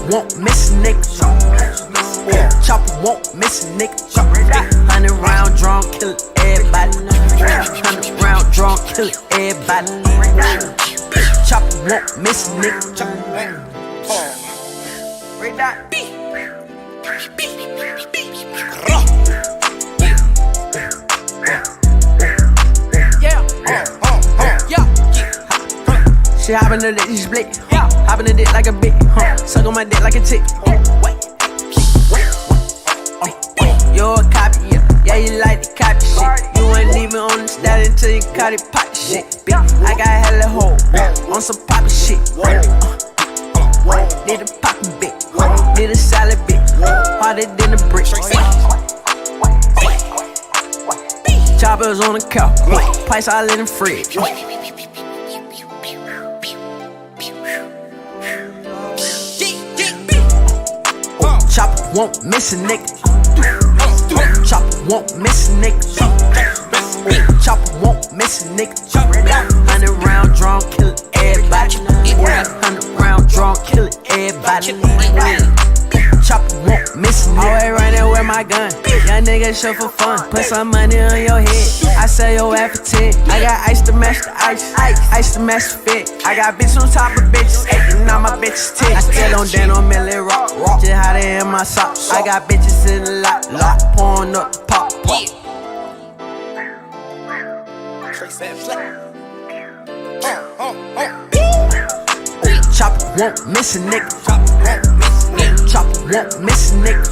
won't miss a nigga. Chopper won't miss a nigga. 100 round drum, kill everybody. 100 round drum, kill everybody. Chopper won't miss a nigga. Right that beat. She hoppin' the dick, she split. Hoppin' the dick like a bitch. Suck on my dick like a tick. You a copy, yeah, you like the copy shit. You ain't even on the style until you caught it pop shit. I got hella hoe on some poppin' shit. Did a poppin' bit, did a salad bit, harder than a brick. Choppers on the couch, pipes all in the fridge. Chopper won't miss a nigga. Chopper won't miss a nigga. Chopper won't miss a nigga. 100 round drum, kill everybody. 100 round drum, kill everybody. Chopper won't miss a nigga. Always running with my gun. Young nigga shoot for fun. Put some money on your head. I sell your ass for 10. I got ice to match the ice. Ice to match the fit. I got bitch on top of bitches. And all my bitches tick. I still don't dance on Millie Rock. Just how they in my socks. I got bitches in the lot. Pouring up the pop. Chopper won't miss a nigga. Chopper won't miss a nigga.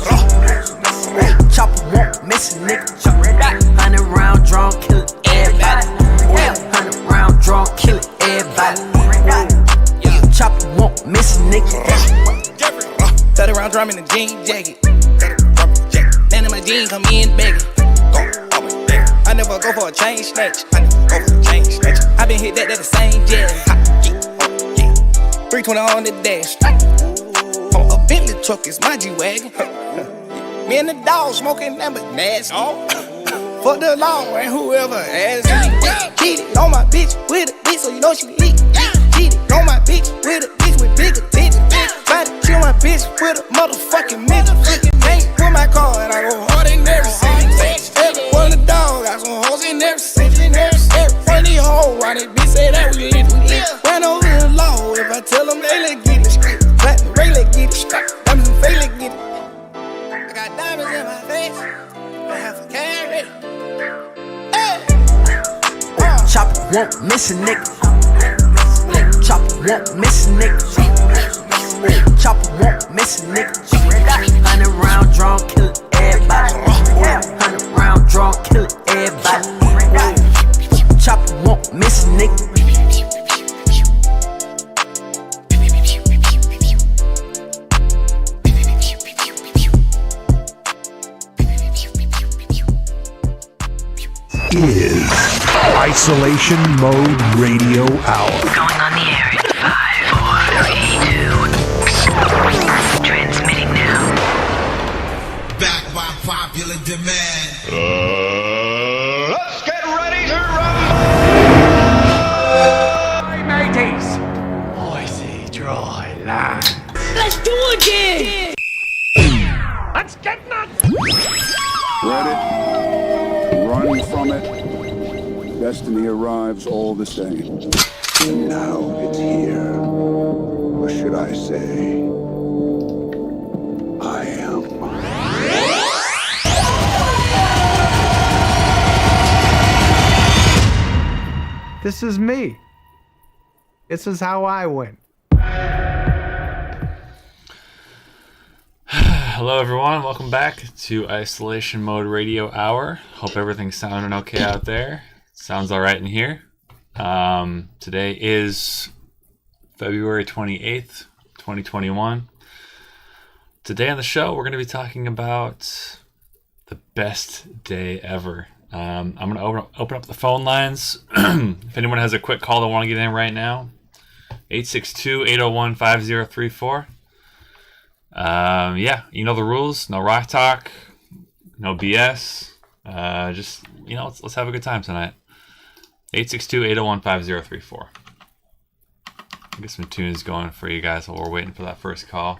Chopper won't miss a nigga. 100 round drum, kill everybody. 100 round drum, kill everybody. Chopper won't miss a nigga. 30 round drum in a jean jacket. Then in my jeans, come in begging. I never go for a chain snatch. I been hit that the same jet. 320 on the dash. A Bentley truck is my G-Wagon. Me and the dog smoking that but nasty. Fuck the law and whoever asked me. Cheated on my bitch with a bitch, so you know she leak. Cheated on my bitch with a bitch with bigger titties. Try to kill my bitch with a motherfucking midget. Ain't with my car and I go hard in every city. Every one of the dog got some hoes in every city. Every one of these hoes, why they bitch say that we lit. Ran over the law if I tell them they let get it. Platinum Ray let get it. Diamonds and Faye let get it. I got diamonds in my face. I have a carry. Chopper won't miss a nigga. Chopper won't miss a nigga. Chopper won't miss a nigga. 100 round drum, kill everybody. 100 round drum, kill everybody. Chopper won't miss a nigga. Is Isolation Mode Radio Hour. Going on the air in 5, 4, 3, 2. Transmitting now. Back by popular demand. Let's get ready to rumble! Hey, mateys! I see dry land. Let's do it again! Let's get nuts! Ready? Run from it. Destiny arrives all the same. And now it's here. Or should I say, I am. This is me. This is how I win. Hello everyone, welcome back to Isolation Mode Radio Hour. Hope everything's sounding okay out there. Sounds alright in here. Today is February 28th, 2021. Today on the show, we're going to be talking about the best day ever. I'm going to open up the phone lines. If anyone has a quick call they want to get in right now, 862-801-5034. Yeah, you know the rules. No rock talk, no BS. Just, let's have a good time tonight. 862-801-5034. Get some tunes going for you guys while we're waiting for that first call.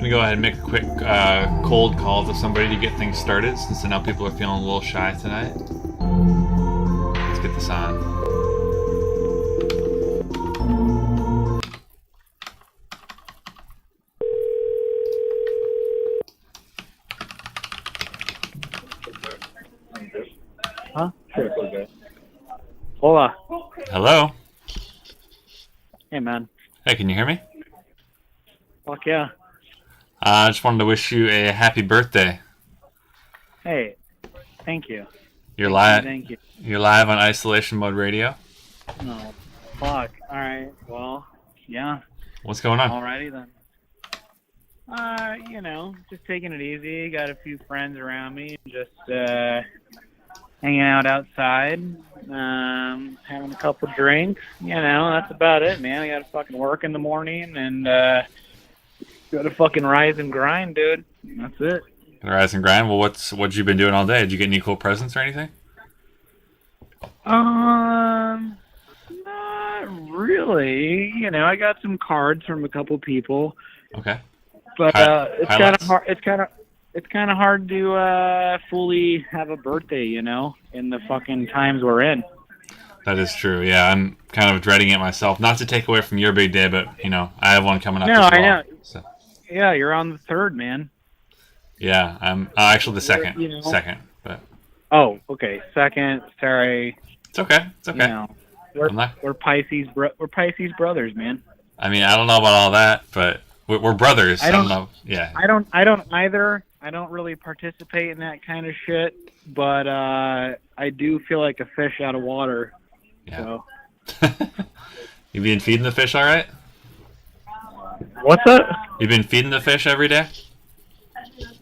Go ahead and make a quick cold call to somebody to get things started, since I know people are feeling a little shy tonight. Let's get this on. Huh? Hola. Hello. Hey, man. Hey, can you hear me? Fuck yeah. I just wanted to wish you a happy birthday. Hey, thank you. You're live. Thank you. You're live on Isolation Mode Radio. No, fuck. All right. Well, yeah. What's going on? Alrighty then. You know, just taking it easy. Got a few friends around me. Just hanging out outside. Having a couple drinks. You know, that's about it, man. I got to fucking work in the morning and got to fucking rise and grind, dude. That's it. Rise and grind. Well, what you been doing all day? Did you get any cool presents or anything? Not really. You know, I got some cards from a couple people. Okay. But it's kind of hard. It's kind of hard to fully have a birthday, you know, in the fucking times we're in. That is true. Yeah, I'm kind of dreading it myself. Not to take away from your big day, but you know, I have one coming up. No, as well, I know. So. Yeah, you're on the third, man. Yeah, I'm actually the second. You know. Second, but. Oh, okay. Second. Sorry. It's okay. It's okay. You know, we're Pisces. We're Pisces brothers, man. I mean, I don't know about all that, but we're brothers. I don't know. Yeah. I don't either. I don't really participate in that kind of shit, but I do feel like a fish out of water. Yeah. So. You been feeding the fish all right? What's that? You been feeding the fish every day?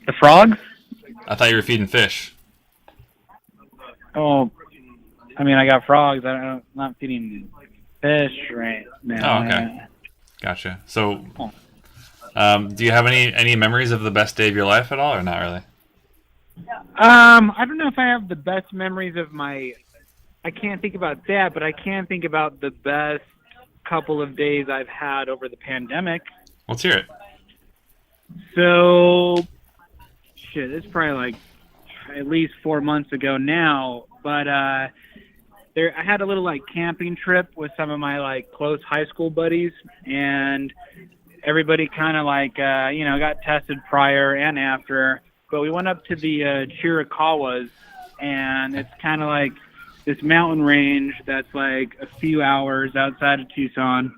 The frogs? I thought you were feeding fish. Oh, I mean, I got frogs. I'm not feeding fish right now. Oh, okay. Gotcha. So, do you have any memories of the best day of your life at all, or not really? I don't know if I have the best memories of my. I can't think about that, but I can think about the best couple of days I've had over the pandemic. Let's hear it. So, shit, it's probably like at least 4 months ago now, but I had a little like camping trip with some of my like close high school buddies, and everybody kind of like you know, got tested prior and after, but we went up to the Chiricahuas, and it's kind of like this mountain range that's like a few hours outside of Tucson.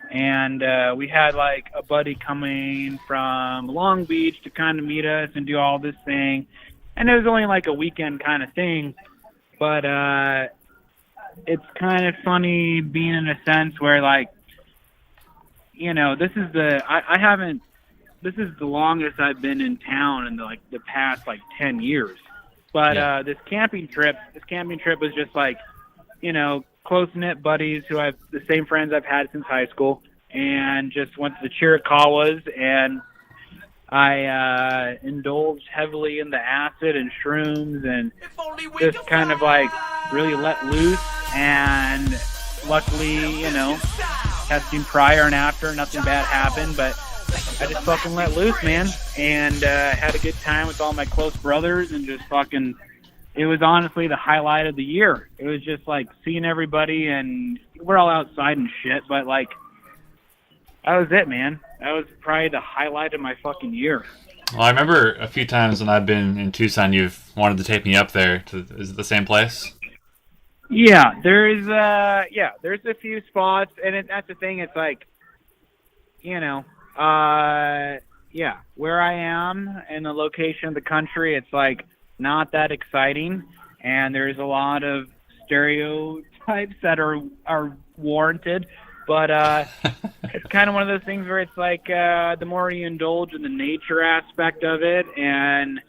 And we had like a buddy coming from Long Beach to kind of meet us and do all this thing. And it was only like a weekend kind of thing. But it's kind of funny being in a sense where like, you know, this is the longest I've been in town in the past like 10 years. But this camping trip was just like, you know, close-knit buddies who I've the same friends I've had since high school, and just went to the Chiricahuas, and I indulged heavily in the acid and shrooms, and just kind of like really let loose. And luckily, you know, testing prior and after, nothing bad happened, but I just fucking let loose, man, and had a good time with all my close brothers, and just fucking, it was honestly the highlight of the year. It was just like seeing everybody, and we're all outside and shit, but like, that was it, man. That was probably the highlight of my fucking year. Well, I remember a few times when I've been in Tucson, you've wanted to take me up there. Is it the same place? Yeah, there's a few spots, and that's the thing. It's like, you know, Yeah, where I am in the location of the country, it's like not that exciting, and there's a lot of stereotypes that are warranted. But it's kind of one of those things where it's like the more you indulge in the nature aspect of it, and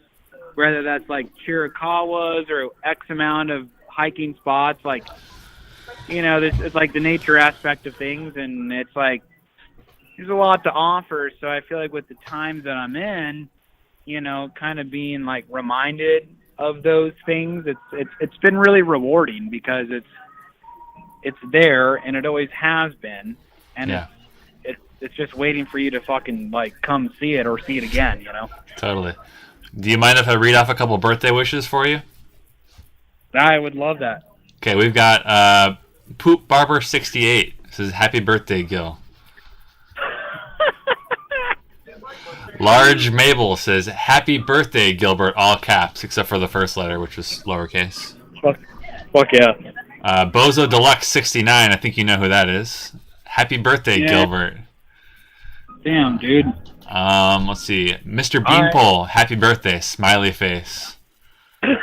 whether that's like Chiricahuas or X amount of hiking spots, like, you know, it's like the nature aspect of things, and it's like there's a lot to offer. So I feel like with the times that I'm in, you know, kind of being like reminded of those things, it's been really rewarding because it's there and it always has been, and Yeah. it's just waiting for you to fucking like come see it or see it again, you know. Totally. Do you mind if I read off a couple birthday wishes for you? I would love that. Okay, we've got Poop Barber 68 says happy birthday, Gil. Large Mabel says happy birthday, Gilbert, all caps except for the first letter, which was lowercase. Fuck yeah. Bozo Deluxe 69, I think you know who that is. Happy birthday, Yeah. Gilbert. Damn, dude. Let's see. Mr. Beanpole, happy birthday, smiley face. You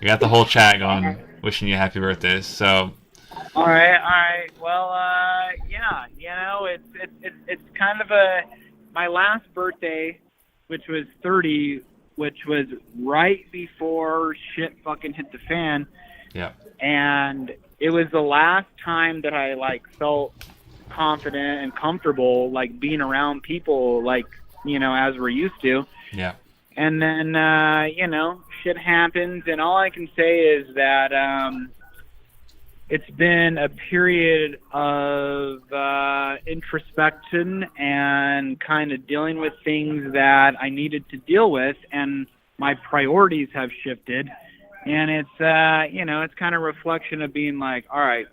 got the whole chat going, wishing you happy birthdays. So, All right. Well, yeah, you know, it's kind of my last birthday, which was 30, which was right before shit fucking hit the fan. yeah. And it was the last time that I like felt confident and comfortable like being around people like, you know, as we're used to. Yeah. And then you know, shit happens, and all I can say is that it's been a period of introspection and kind of dealing with things that I needed to deal with, and my priorities have shifted. And it's you know, it's kind of reflection of being like, all right,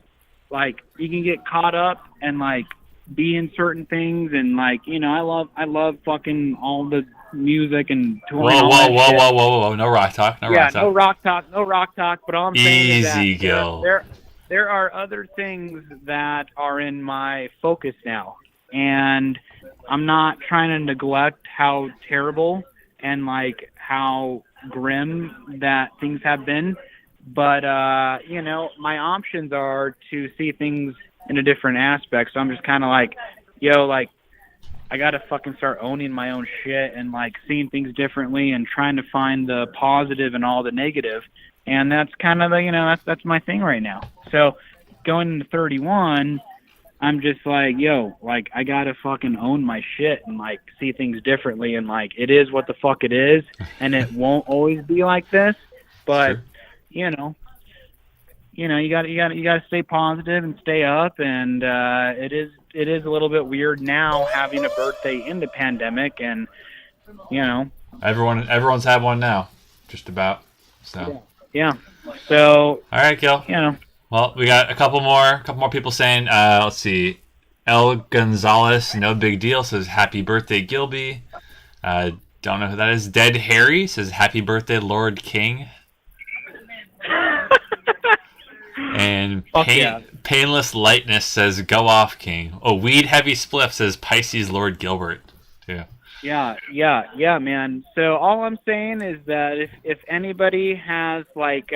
like you can get caught up and like be in certain things, and like, you know, I love fucking all the music and touring. Whoa. No rock talk. No rock talk. But all I'm saying is that Gil. there are other things that are in my focus now, and I'm not trying to neglect how terrible and like how grim that things have been, but you know, my options are to see things in a different aspect. So I'm just kind of like, yo, like I gotta fucking start owning my own shit and like seeing things differently and trying to find the positive in all the negative. And that's kind of the, you know, that's my thing right now. So going into 31, I'm just like, yo, like I gotta fucking own my shit and like see things differently, and like it is what the fuck it is, and it won't always be like this. But Sure. you know, you gotta stay positive and stay up. And it is a little bit weird now having a birthday in the pandemic, and you know, everyone's had one now, just about. So yeah. So all right, Gil. You know. Well, we got a couple more people saying, let's see. El Gonzalez, no big deal, says happy birthday, Gilby. Don't know who that is. Dead Harry says happy birthday, Lord King. And Painless Lightness says go off, King. Oh, Weed Heavy Spliff says Pisces, Lord Gilbert. Too. Yeah, man. So all I'm saying is that if anybody has like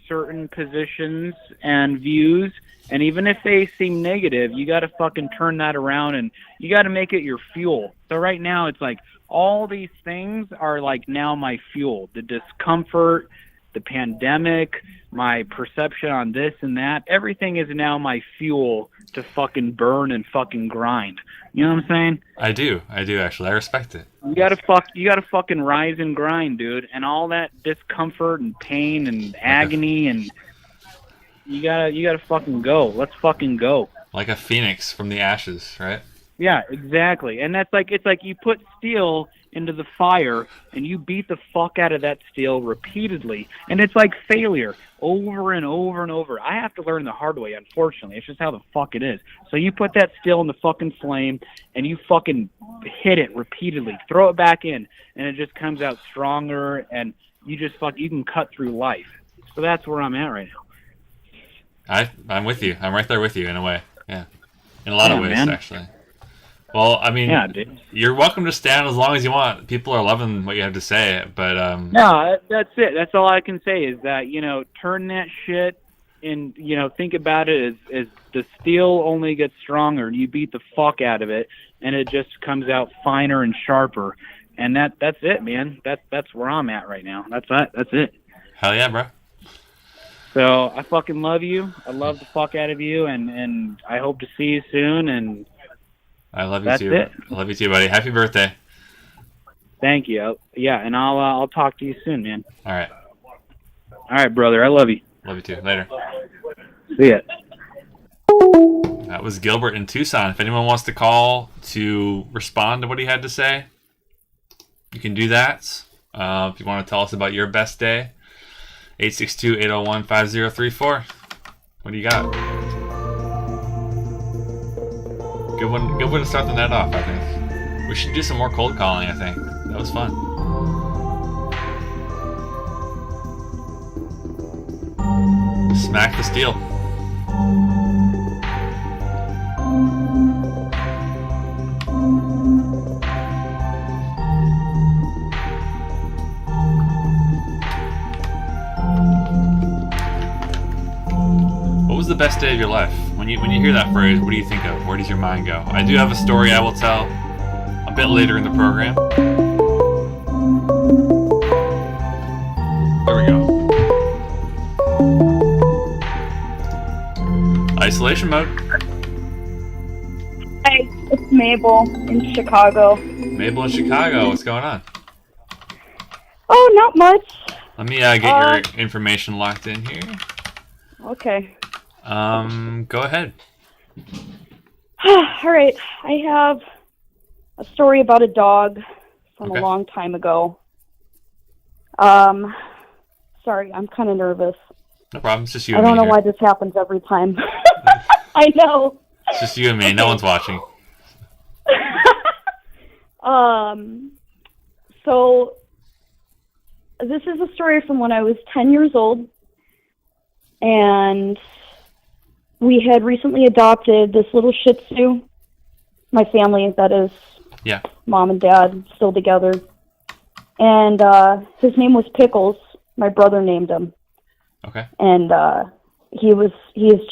certain positions and views, and even if they seem negative, you got to fucking turn that around, and you got to make it your fuel. So right now it's like all these things are like now my fuel. The discomfort, the pandemic, my perception on this and that, everything is now my fuel to fucking burn and fucking grind. You know what I'm saying? I do actually. I respect it. You gotta fucking rise and grind, dude. And all that discomfort and pain and agony, and you gotta fucking go. Let's fucking go. Like a phoenix from the ashes, right? Yeah, exactly. And that's like, it's like you put steel into the fire and you beat the fuck out of that steel repeatedly, and it's like failure over and over and over. I have to learn the hard way, unfortunately. It's just how the fuck it is. So you put that steel in the fucking flame and you fucking hit it repeatedly, throw it back in, and it just comes out stronger, and you can cut through life. So that's where I'm at right now. I'm with you. I'm right there with you in a way. Yeah. In a lot of Yeah, ways, man. actually. Well, I mean, Yeah, dude. you're welcome to stand as long as you want. People are loving what you have to say, but No, that's it. That's all I can say is that, turn that shit and, think about it as the steel only gets stronger and you beat the fuck out of it and it just comes out finer and sharper. And that's it, man. That's where I'm at right now. That's it. hell yeah, bro. So I fucking love you. I love the fuck out of you, and I hope to see you soon. And I love you that's too. it. I love you too, buddy. Happy birthday. Thank you. Yeah, and I'll talk to you soon, man. All right. All right, brother. I love you. Love you too. Later. See ya. That was Gilbert in Tucson. If anyone wants to call to respond to what he had to say, you can do that. If you want to tell us about your best day, 862-801-5034. What do you got? Good one to start the night off, I think. We should do some more cold calling, I think. That was fun. Smack the steel. What was the best day of your life? When you hear that phrase, what do you think of? Where does your mind go? I do have a story I will tell a bit later in the program. There we go. Isolation mode. Hi, it's Mabel in Chicago. Mabel in Chicago, what's going on? Oh, not much. Let me get your information locked in here. Okay. Go ahead. All right. I have a story about a dog from a long time ago. Sorry, I'm kind of nervous. No problem. It's just you I and me don't know here. why this happens every time. I know. It's just you and me. No one's watching. So this is a story from when I was 10 years old, and we had recently adopted this little Shih Tzu. My family, that is, Yeah. mom and dad, still together. And his name was Pickles. My brother named him. Okay. And he is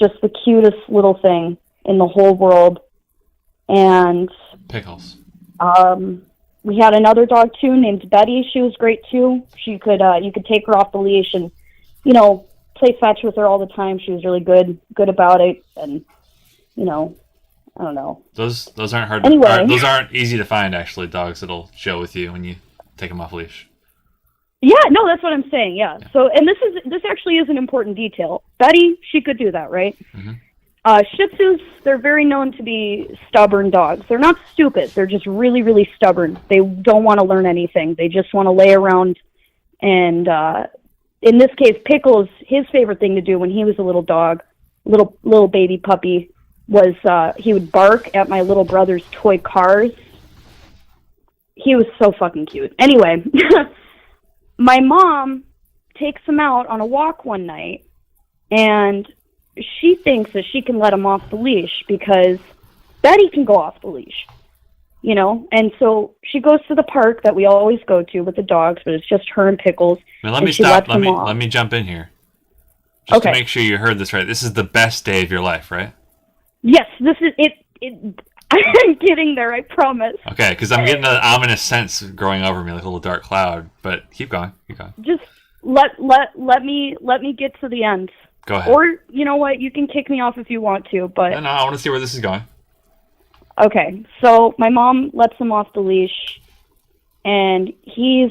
just the cutest little thing in the whole world. And Pickles. we had another dog too named Betty. She was great too. She could you could take her off the leash and play fetch with her all the time. She was really good about it, and I don't know. Those aren't hard. Anyway. Those aren't easy to find, actually. Dogs that'll chill with you when you take them off leash. Yeah, no, that's what I'm saying. Yeah. So, and this actually is an important detail. Betty, she could do that, right? Mm-hmm. Shih Tzus, they're very known to be stubborn dogs. They're not stupid. They're just really, really stubborn. They don't want to learn anything. They just want to lay around. And in this case, Pickles, his favorite thing to do when he was a little dog, little baby puppy, was he would bark at my little brother's toy cars. He was so fucking cute. Anyway, my mom takes him out on a walk one night, and she thinks that she can let him off the leash because Betty can go off the leash, And so she goes to the park that we always go to with the dogs, but it's just her and Pickles. Now, let me stop. Let me jump in here. Just to make sure you heard this right. This is the best day of your life, right? Yes, this is it. I'm getting there, I promise. Okay, because I'm getting an ominous sense growing over me, like a little dark cloud. But keep going. Just let me get to the end. Go ahead. Or you know what, you can kick me off if you want to, but No, I want to see where this is going. Okay, so my mom lets him off the leash, and he's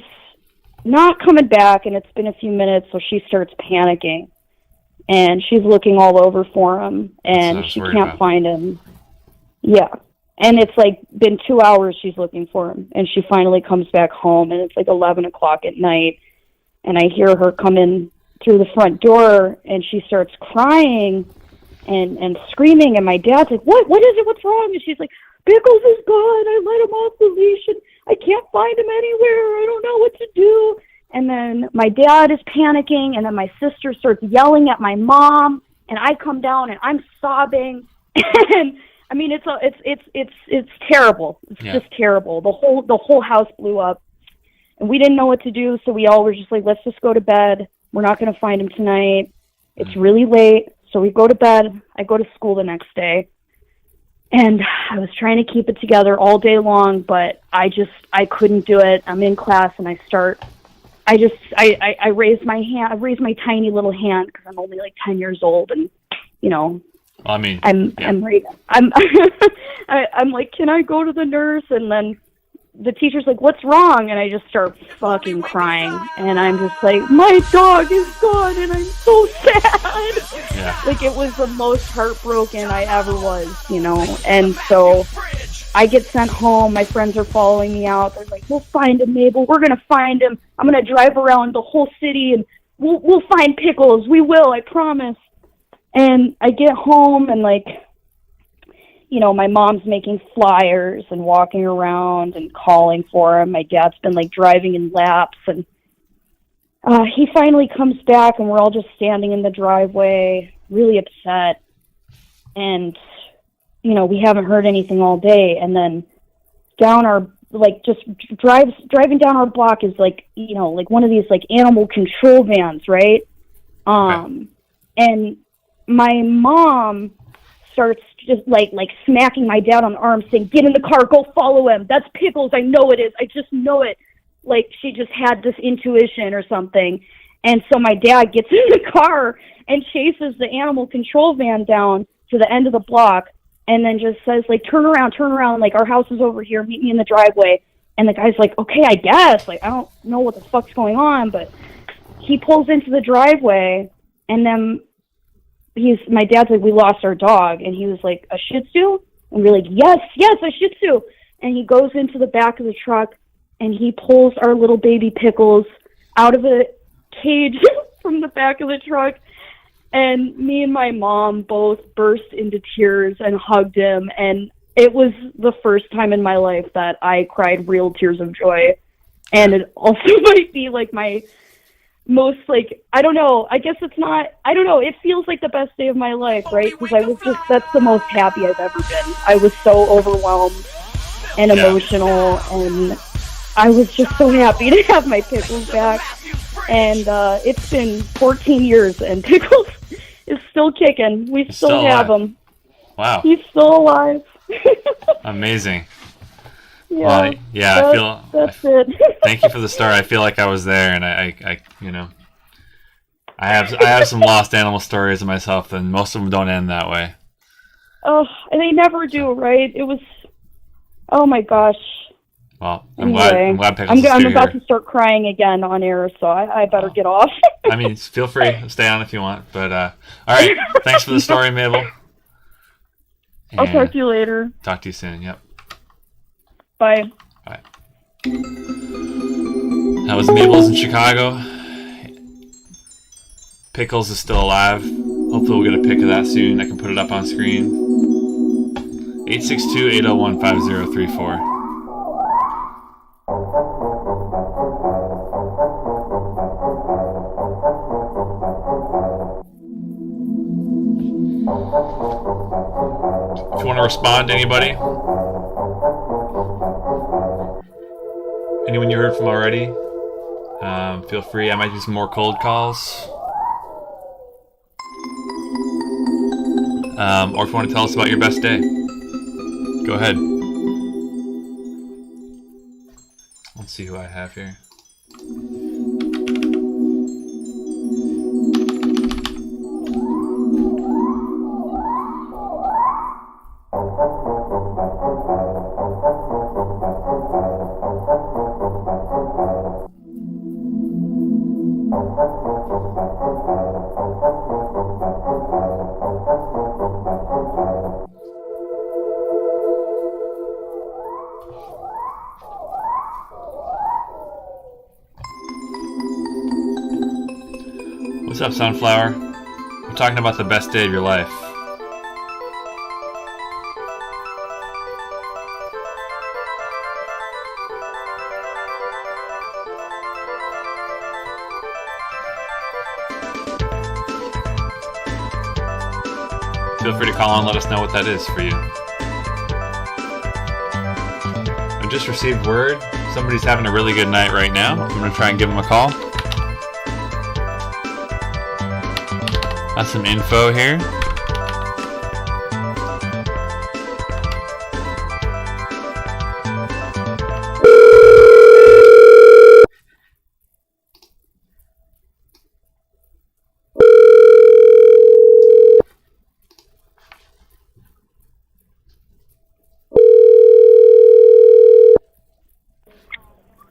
not coming back, and it's been a few minutes, so she starts panicking, and she's looking all over for him, and she can't find him. Yeah, and it's like been 2 hours she's looking for him, and she finally comes back home, and it's like 11 o'clock at night, and I hear her come in through the front door, and she starts crying and screaming, and my dad's like, what is it, what's wrong? And she's like, Pickles is gone, I let him off the leash, and I can't find him anywhere, I don't know what to do. And then my dad is panicking, and then my sister starts yelling at my mom, and I come down, and I'm sobbing, and I mean, it's terrible. It's just terrible. The whole house blew up, and we didn't know what to do. So we all were just like, let's just go to bed. We're not going to find him tonight. It's really late. So we go to bed. I go to school the next day, and I was trying to keep it together all day long, but I couldn't do it. I'm in class, and I raised my hand. I raised my tiny little hand because I'm only like 10 years old, and you know. I mean, I'm like, can I go to the nurse? And then the teacher's like, what's wrong? And I just start fucking crying, and I'm just like, my dog is gone, and I'm so sad. Yeah. Like, it was the most heartbroken I ever was, you know. And so I get sent home. My friends are following me out. They're like, we'll find him, Mabel. We're gonna find him. I'm gonna drive around the whole city, and we'll find Pickles. We will, I promise. And I get home, and like, you know, my mom's making flyers and walking around and calling for him. My dad's been like driving in laps, and he finally comes back, and we're all just standing in the driveway, really upset. And, you know, we haven't heard anything all day. And then down our, like, just driving down our block is like, you know, like one of these like animal control vans, right? And my mom starts just like smacking my dad on the arm, saying, get in the car, go follow him. That's Pickles. I know it is. I just know it. Like, she just had this intuition or something. And so my dad gets in the car and chases the animal control van down to the end of the block, and then just says, like, turn around, like, our house is over here, meet me in the driveway. And the guy's like, okay, I guess. Like, I don't know what the fuck's going on, but he pulls into the driveway, and then my dad's like, we lost our dog. And he was like, a Shih Tzu? And we're like, yes, a Shih Tzu. And he goes into the back of the truck, and he pulls our little baby Pickles out of a cage from the back of the truck. And me and my mom both burst into tears and hugged him. And it was the first time in my life that I cried real tears of joy. And it also might be like my most, like, I don't know, I guess it's not, I don't know, it feels like the best day of my life, right? Because I was just, that's the most happy I've ever been. I was so overwhelmed and emotional, and I was just so happy to have my Pickles back. And it's been 14 years, and Pickles is still kicking. We still have him. Wow. He's still alive. Amazing. Yeah, well, yeah, that's it. Thank you for the story. I feel like I was there, and I you know, I have some lost animal stories of myself, and most of them don't end that way. Oh, and they never do, right? It was, oh my gosh. Well, I'm glad Pickles is I'm about to start crying again on air, so I better get off. I mean, feel free to stay on if you want, but all right. Thanks for the story, Mabel. And I'll talk to you later. Talk to you soon. Yep. Bye. Bye. That was Mabel's in Chicago. Pickles is still alive. Hopefully we'll get a pic of that soon. I can put it up on screen. 862-801-5034. If you want to respond to anybody, anyone you heard from already, feel free. I might do some more cold calls. Or if you want to tell us about your best day, go ahead. Let's see who I have here. What's up, Sunflower? We're talking about the best day of your life. Feel free to call and let us know what that is for you. I just received word. Somebody's having a really good night right now. I'm going to try and give them a call. Got some info here.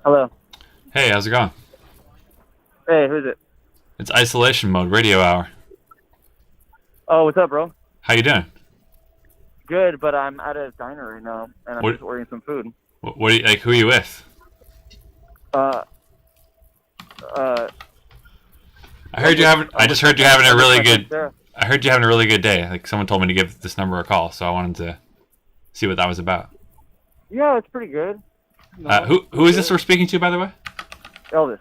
Hello. Hey, how's it going? Hey, who's it? It's Isolation Mode Radio Hour. Oh, what's up, bro? How you doing? Good, but I'm at a diner right now, and I'm What- just ordering some food. What are you, like? Who are you with? Uh, I heard you having. I just heard you having a really good. Sarah. I heard you having a really good day. Like someone told me to give this number a call, so I wanted to see what that was about. Yeah, it's pretty good. No, Who is this we're speaking to, by the way? Elvis.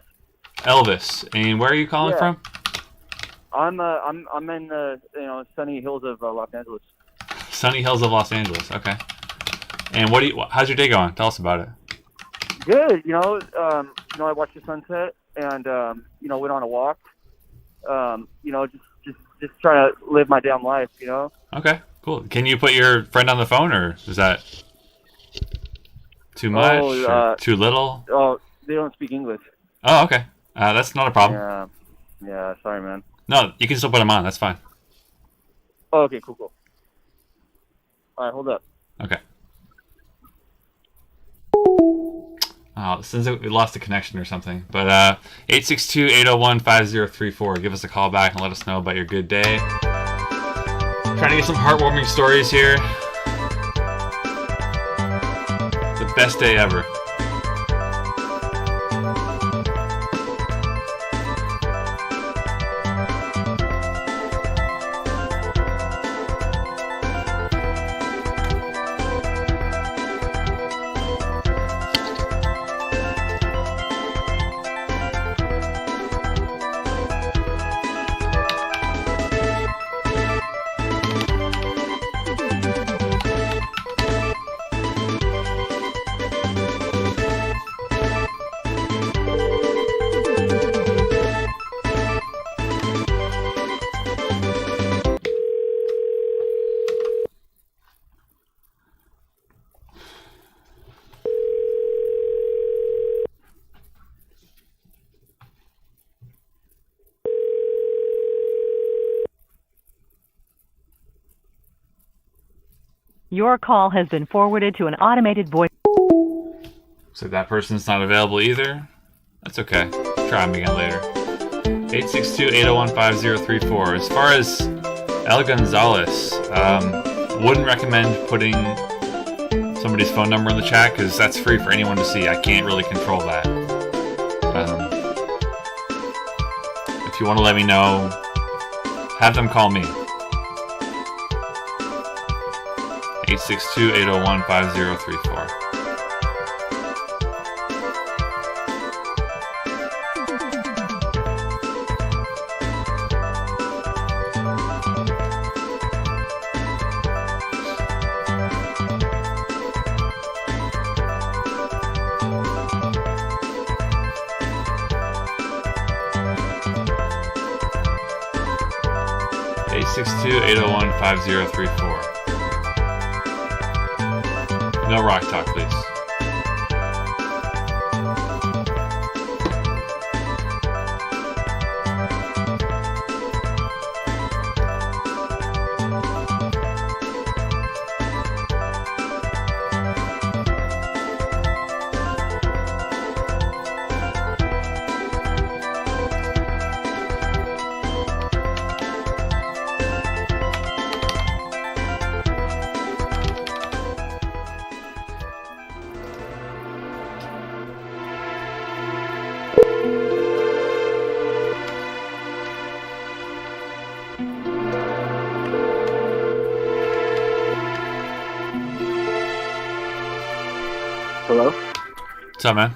Elvis. And where are you calling Yeah. from? I'm in the sunny hills of Los Angeles. Sunny Hills of Los Angeles. Okay. And how's your day going? Tell us about it. Good, I watched the sunset and went on a walk. Just trying to live my damn life, Okay, cool. Can you put your friend on the phone, or is that too much? Or too little? Oh, they don't speak English. Oh, okay. That's not a problem. Yeah, sorry, man. No, you can still put them on. That's fine. Oh, okay, cool. All right, hold up. Okay. Oh, since we lost the connection or something. But 862-801-5034. Give us a call back and let us know about your good day. Trying to get some heartwarming stories here. The best day ever. Your call has been forwarded to an automated voice. So that person's not available either. That's okay. Try them again later. 862-801-5034. As far as El Gonzalez, wouldn't recommend putting somebody's phone number in the chat because that's free for anyone to see. I can't really control that. If you want to let me know, have them call me. 862-801-5034. Eight 862-801-5034. No rock talk, please. Hello? What's up, man?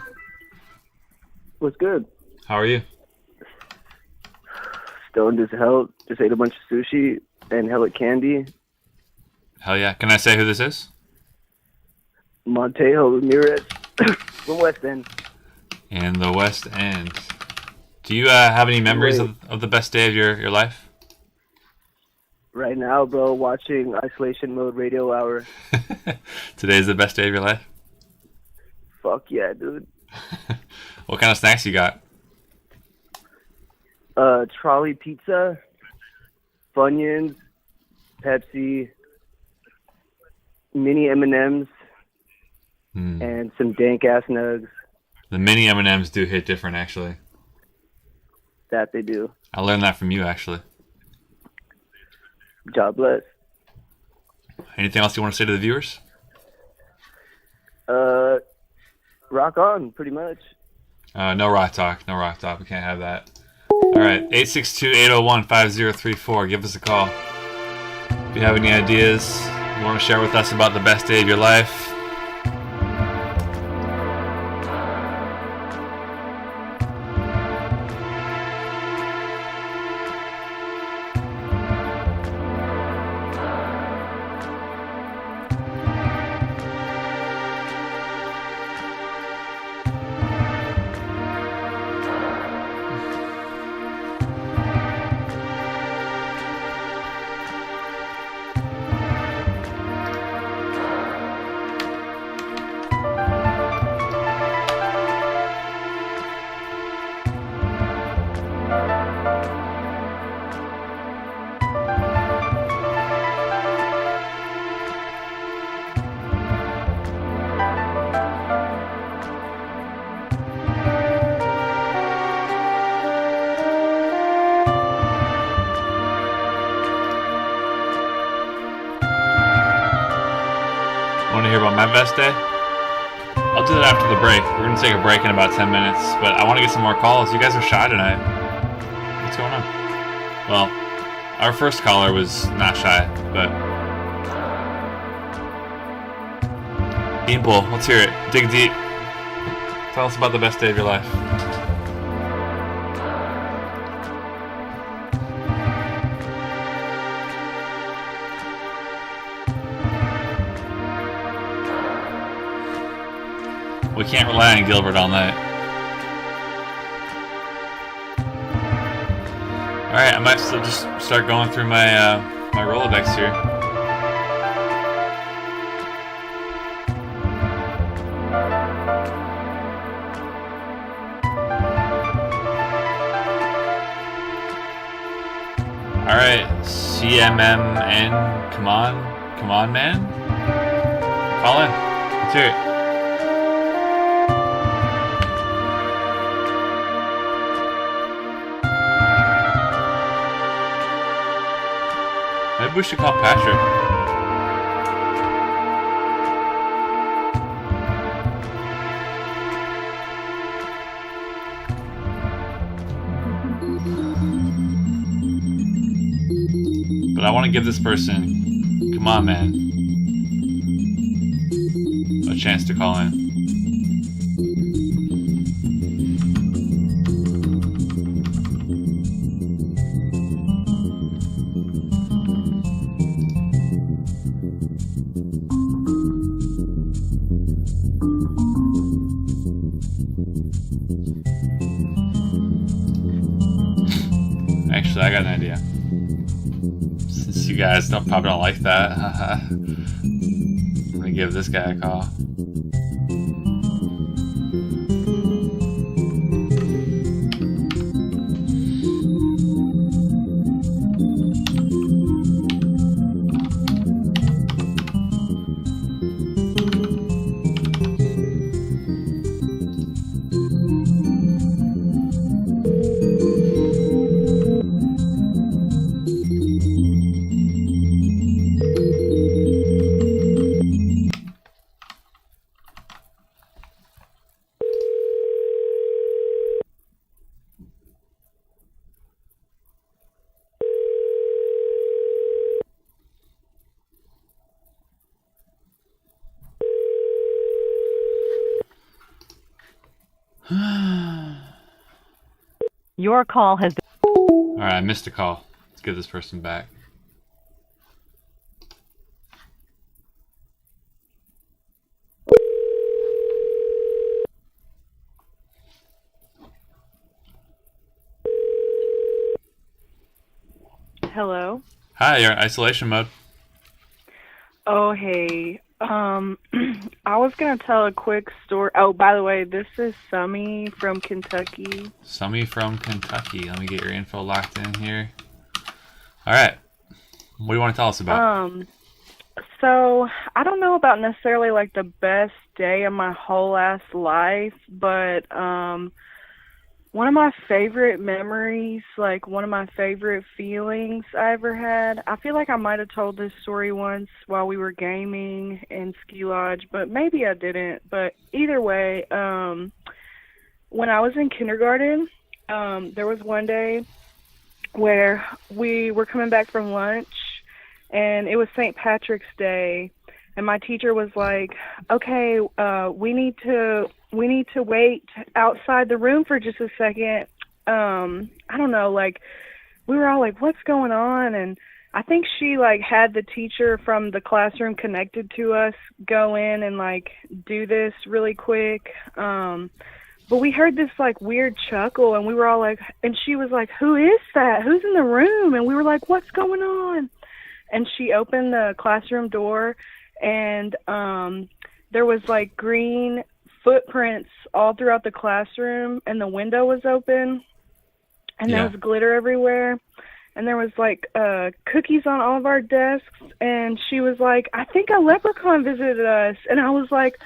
What's good? How are you? Stoned as hell. Just ate a bunch of sushi and hella candy. Hell yeah. Can I say who this is? Montejo Ramirez from West End. In the West End. Do you have any memories of the best day of your life? Right now, bro, watching Isolation Mode Radio Hour. Today's the best day of your life? Fuck yeah, dude. What kind of snacks you got? Trolley pizza, Funyuns, Pepsi, mini M&Ms, and some dank ass nugs. The mini M&Ms do hit different, actually. That they do. I learned that from you, actually. God bless. Anything else you want to say to the viewers? Rock on, pretty much. No rock talk. No rock talk. We can't have that. All right, 862-801-5034. Give us a call. If you have any ideas you want to share with us about the best day of your life. Want to hear about my best day? I'll do that after the break. We're going to take a break in about 10 minutes, but I want to get some more calls. You guys are shy tonight. What's going on? Well, our first caller was not shy, but... Beanpole, let's hear it. Dig deep. Tell us about the best day of your life. We can't rely on Gilbert all night. Alright, I might still just start going through my my Rolodex here. Alright, CMMN, come on man. Call in, let's hear it. Maybe we should call Patrick. But I want to give this person, come on man, a chance to call in. Actually, I got an idea. Since you guys probably don't like that, I'm gonna give this guy a call. Your call has been... Alright, I missed a call. Let's give this person back. Hello. Hi, you're in isolation mode. Oh, hey. I was gonna tell a quick story. Oh, by the way, this is Summy from Kentucky. Summy from Kentucky. Let me get your info locked in here. All right. What do you want to tell us about? So I don't know about necessarily like the best day of my whole ass life, but one of my favorite memories, like one of my favorite feelings I ever had. I feel like I might have told this story once while we were gaming in Ski Lodge, but maybe I didn't. But either way, when I was in kindergarten, there was one day where we were coming back from lunch, and it was St. Patrick's Day, and my teacher was like, okay, we need to wait outside the room for just a second. I don't know, like, we were all like, what's going on? And I think she, like, had the teacher from the classroom connected to us go in and, like, do this really quick. But we heard this, like, weird chuckle, and we were all like, and she was like, who is that? Who's in the room? And we were like, what's going on? And she opened the classroom door, and there was, like, green footprints all throughout the classroom, and the window was open, and there was glitter everywhere, and there was, like, cookies on all of our desks, and she was like, I think a leprechaun visited us. And I was like,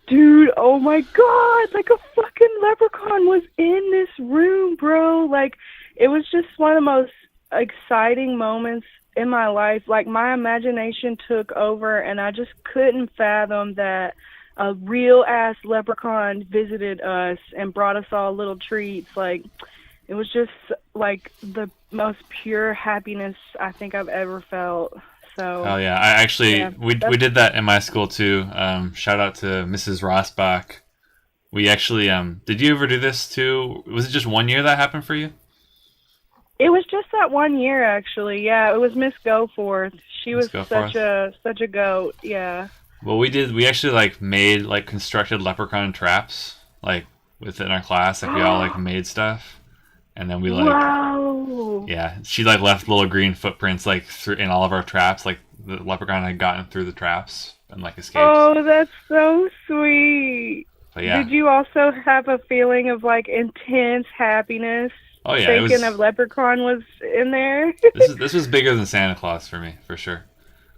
dude, oh my god, like a fucking leprechaun was in this room, bro. Like, it was just one of the most exciting moments in my life. Like, my imagination took over, and I just couldn't fathom that a real ass leprechaun visited us and brought us all little treats. Like, it was just like the most pure happiness I think I've ever felt. So Oh yeah, I actually we did that in my school too. Shout out to Mrs. Rossbach. We actually did you ever do this too? Was it just 1 year that happened for you? it was just that 1 year, actually. Yeah, it was Miss Goforth. She was such a goat. Yeah. Well, we actually like made like constructed leprechaun traps like within our class. Like we all like made stuff, and then we like yeah, she like left little green footprints like through in all of our traps. Like the leprechaun had gotten through the traps and like escaped. Oh, that's so sweet. But yeah. Did you also have a feeling of like intense happiness? Oh yeah, thinking of leprechaun was in there. this was bigger than Santa Claus for me, for sure.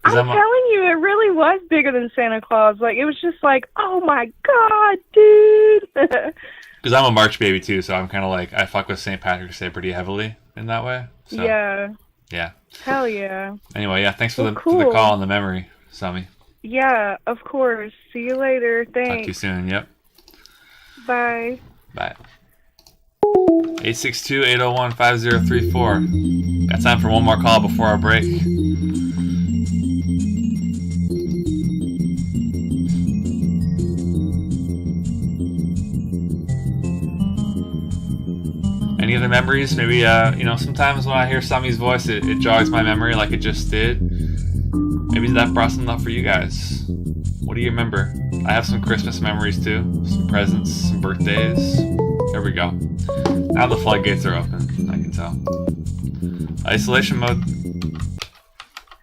I'm telling you, it really was bigger than Santa Claus. Like, it was just like, oh my god, dude. Because I'm a March baby too, so I'm kind of like, I fuck with St. Patrick's Day pretty heavily in that way. So, yeah. Yeah. Hell yeah. Anyway, yeah, thanks for the call and the memory, Sami. Yeah, of course. See you later. Thanks. Talk to you soon. Yep. Bye. Bye. 862-801-5034. Got time for one more call before our break. Any other memories? Maybe, sometimes when I hear Sami's voice, it jogs my memory like it just did. Maybe that brought something up for you guys. What do you remember? I have some Christmas memories too. Some presents, some birthdays. There we go. Now the floodgates are open, I can tell. Isolation mode.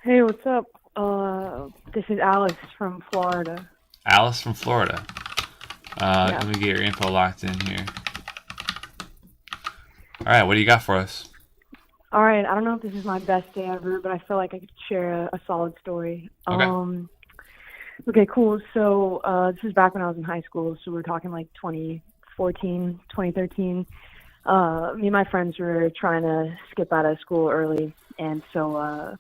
Hey, what's up? This is Alice from Florida. Alice from Florida. Let me get your info locked in here. Alright, what do you got for us? Alright, I don't know if this is my best day ever, but I feel like I could share a solid story. Okay. Okay, cool. So, this is back when I was in high school, so we're talking like 2014, 2013. Me and my friends were trying to skip out of school early, and so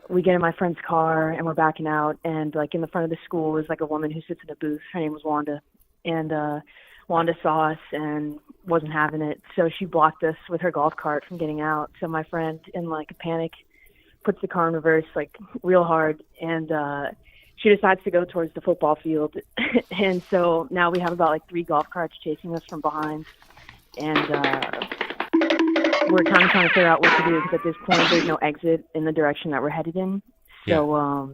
we get in my friend's car, and we're backing out, and like in the front of the school is like a woman who sits in a booth. Her name was Wanda, and Wanda saw us and wasn't having it, so she blocked us with her golf cart from getting out. So my friend, in like a panic, puts the car in reverse like real hard, and she decides to go towards the football field. And so now we have about like 3 golf carts chasing us from behind, and we're kind of trying to figure out what to do, because at this point there's no exit in the direction that we're headed in. So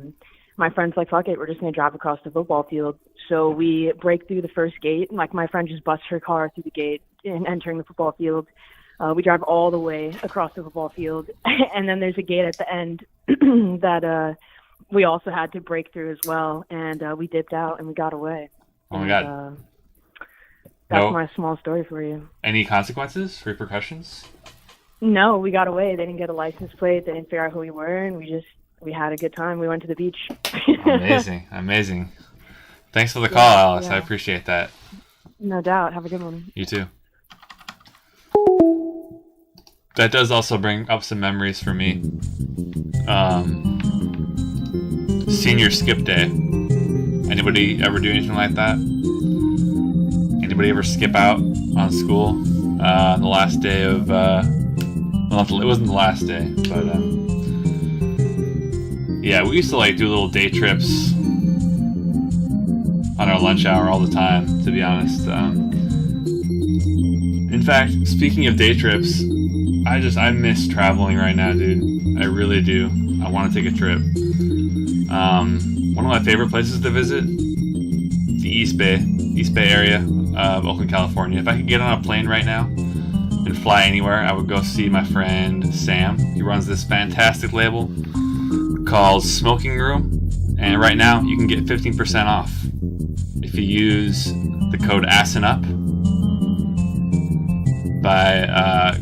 my friend's like, fuck it, we're just going to drive across the football field. So we break through the first gate, and like my friend just busts her car through the gate and entering the football field. We drive all the way across the football field, and then there's a gate at the end that we also had to break through as well, and we dipped out and we got away. Oh my God. That's my small story for you. Any consequences, repercussions? No, we got away. They didn't get a license plate. They didn't figure out who we were, and we had a good time. We went to the beach. Amazing. Thanks for the call, Alice. I appreciate that. No doubt. Have a good one. You too. That does also bring up some memories for me. Senior skip day. Anybody ever do anything like that? Anybody ever skip out on school on the last day of... well, it wasn't the last day, but... yeah, we used to like do little day trips on our lunch hour all the time, to be honest. In fact, speaking of day trips, I miss traveling right now, dude. I really do. I want to take a trip. One of my favorite places to visit, the East Bay area of Oakland, California. If I could get on a plane right now and fly anywhere, I would go see my friend Sam. He runs this fantastic label called Smoking Room, and right now you can get 15% off if you use the code ASSENUP by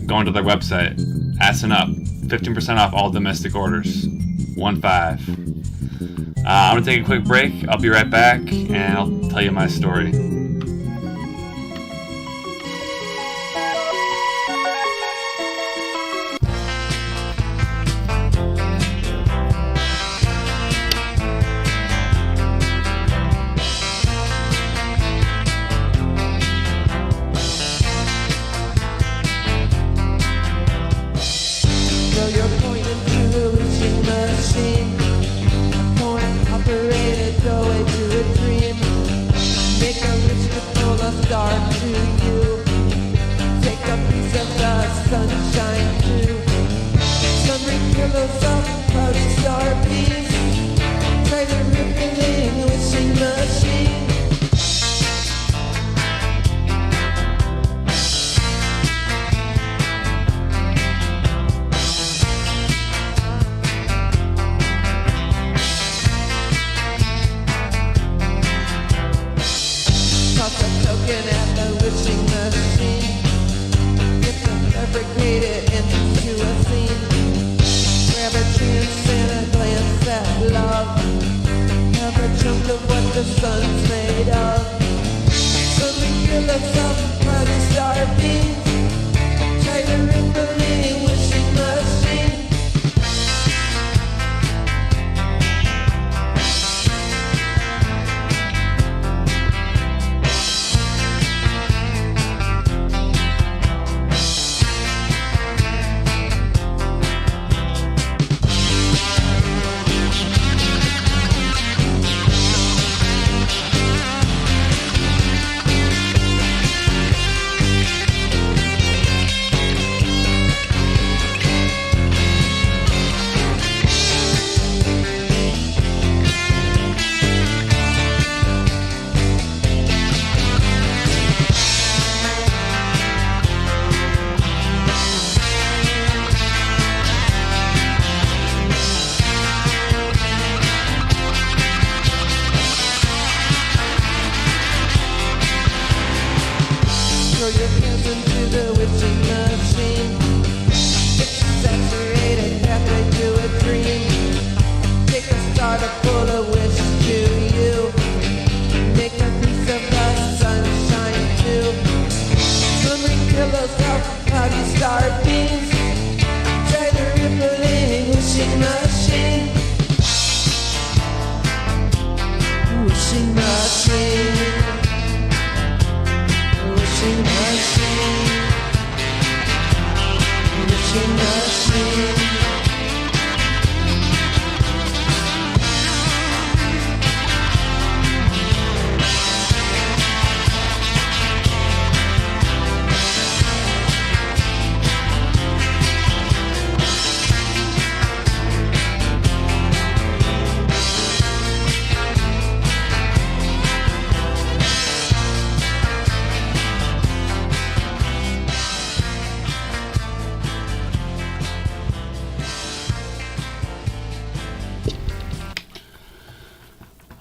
going to their website, ASSENUP. 15% off all domestic orders. 15. I'm going to take a quick break. I'll be right back, and I'll tell you my story.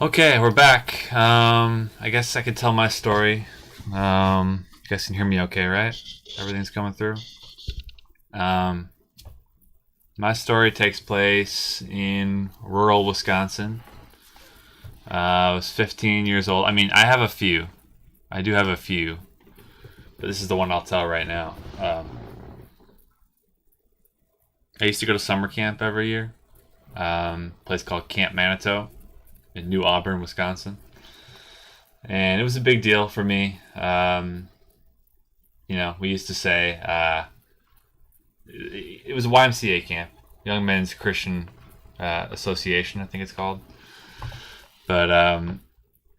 Okay, we're back. I guess I could tell my story. You guys can hear me okay, right? Everything's coming through. My story takes place in rural Wisconsin. I was 15 years old. I mean, I have a few. I do have a few. But this is the one I'll tell right now. I used to go to summer camp every year. Place called Camp Manitou in New Auburn, Wisconsin. And it was a big deal for me. We used to say it was a YMCA camp, Young Men's Christian Association, I think it's called. But,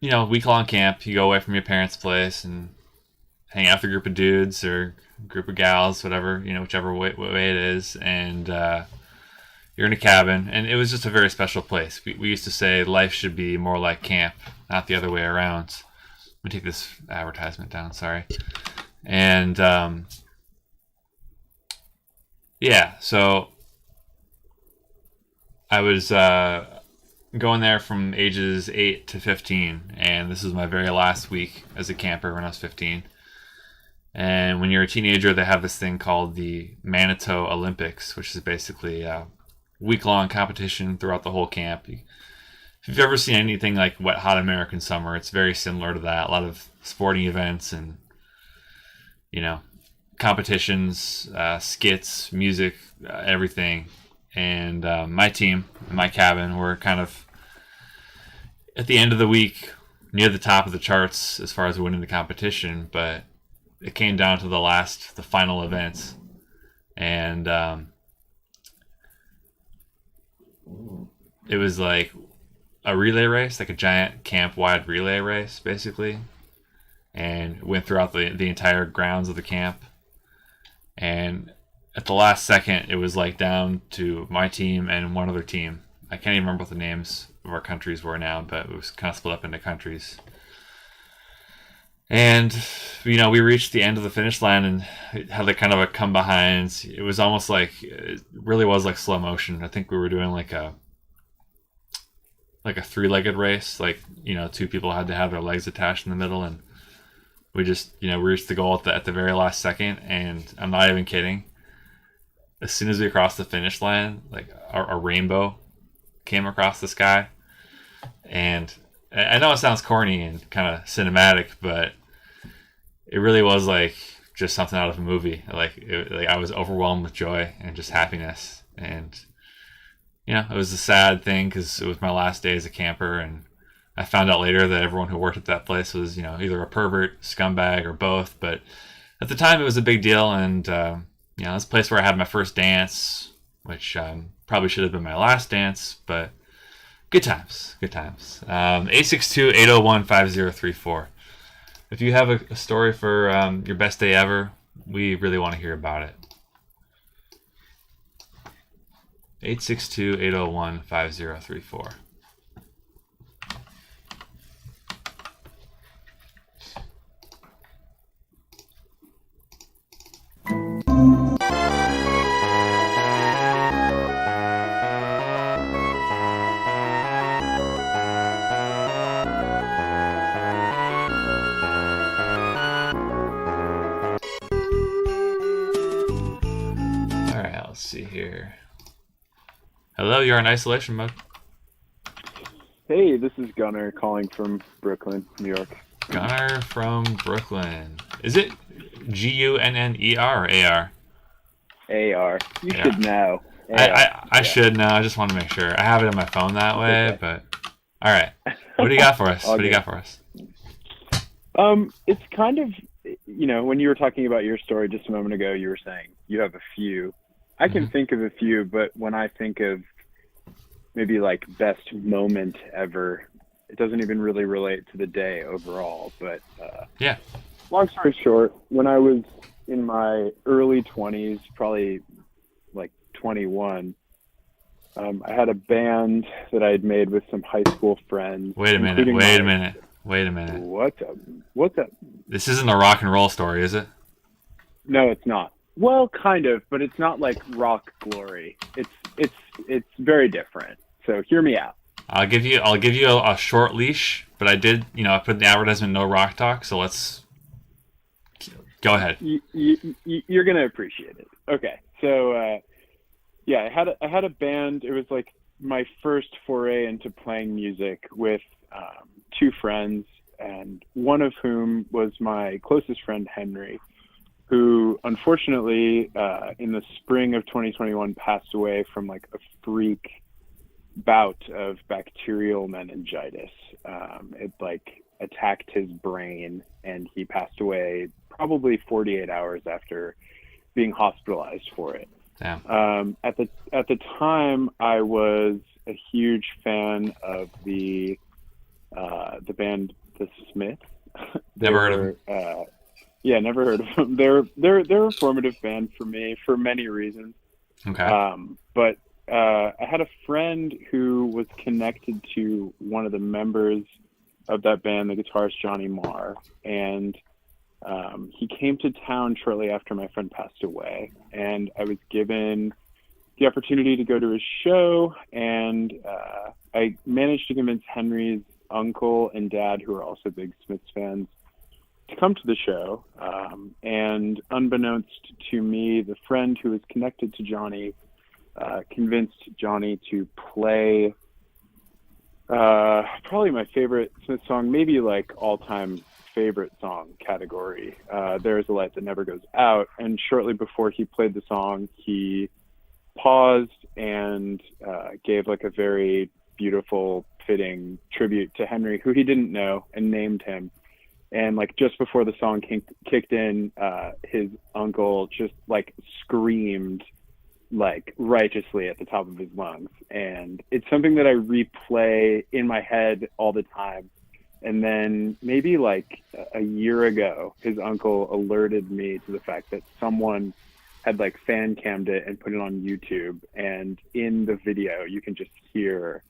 week-long camp, you go away from your parents' place and hang out with a group of dudes or a group of gals, whatever, whichever way it is. And you're in a cabin, and it was just a very special place. We used to say life should be more like camp, not the other way around. Let me take this advertisement down, sorry. And, so I was going there from ages 8 to 15, and this was my very last week as a camper when I was 15. And when you're a teenager, they have this thing called the Manitou Olympics, which is basically a week-long competition throughout the whole camp. If you've ever seen anything like Wet Hot American Summer, it's very similar to that. A lot of sporting events and, competitions, skits, music, everything. And my team, my cabin, were kind of at the end of the week near the top of the charts as far as winning the competition, but it came down to the final events. And it was like a relay race, like a giant camp-wide relay race, basically. And went throughout the entire grounds of the camp. And at the last second, it was like down to my team and one other team. I can't even remember what the names of our countries were now, but it was kind of split up into countries. And, we reached the end of the finish line and it had like kind of a come behind. It was almost like, it really was like slow motion. I think we were doing like a three-legged race. Like, two people had to have their legs attached in the middle, and we just, reached the goal at the very last second. And I'm not even kidding. As soon as we crossed the finish line, like a rainbow came across the sky. And I know it sounds corny and kind of cinematic, but it really was like just something out of a movie. Like I was overwhelmed with joy and just happiness. And, it was a sad thing because it was my last day as a camper. And I found out later that everyone who worked at that place was, either a pervert, scumbag, or both. But at the time, it was a big deal. And, this place where I had my first dance, which probably should have been my last dance, but good times. 862-801-5034. If you have a story for your best day ever, we really want to hear about it. 862-801-5034. Let's see here. Hello, you're in isolation mode. Hey, this is Gunnar calling from Brooklyn, New York. Gunnar from Brooklyn. Is it Gunner or AR? AR. You should know. I should know. I just want to make sure. I have it on my phone that way, but all right. What do you got for us? It's kind of, when you were talking about your story just a moment ago, you were saying you have a few. I can think of a few, but when I think of maybe like best moment ever, it doesn't even really relate to the day overall. But yeah. Long story short, when I was in my early 20s, probably like 21, I had a band that I had made with some high school friends. Wait a minute. What's up? This isn't a rock and roll story, is it? No, it's not. Well, kind of, but it's not like rock glory. It's very different. So hear me out. I'll give you a short leash, but I did, I put in the advertisement no rock talk, so let's go ahead. You're gonna appreciate it. Okay, so yeah, I had a band. It was like my first foray into playing music with two friends, and one of whom was my closest friend Henry, who unfortunately in the spring of 2021 passed away from like a freak bout of bacterial meningitis. It like attacked his brain, and he passed away probably 48 hours after being hospitalized for it. Damn. At the time, I was a huge fan of the band The Smiths. Never heard of them. Yeah, never heard of them. They're a formative band for me for many reasons. Okay. But I had a friend who was connected to one of the members of that band, the guitarist Johnny Marr, and he came to town shortly after my friend passed away, and I was given the opportunity to go to his show, and I managed to convince Henry's uncle and dad, who are also big Smiths fans, to come to the show. And unbeknownst to me, the friend who was connected to Johnny convinced Johnny to play probably my favorite Smith song, maybe like all-time favorite song category, There Is a Light That Never Goes Out. And shortly before he played the song, he paused and gave like a very beautiful, fitting tribute to Henry, who he didn't know, and named him. And like just before the song kicked in, his uncle just like screamed like righteously at the top of his lungs. And it's something that I replay in my head all the time. And then maybe like a year ago, his uncle alerted me to the fact that someone had like fan cammed it and put it on YouTube. And in the video, you can just hear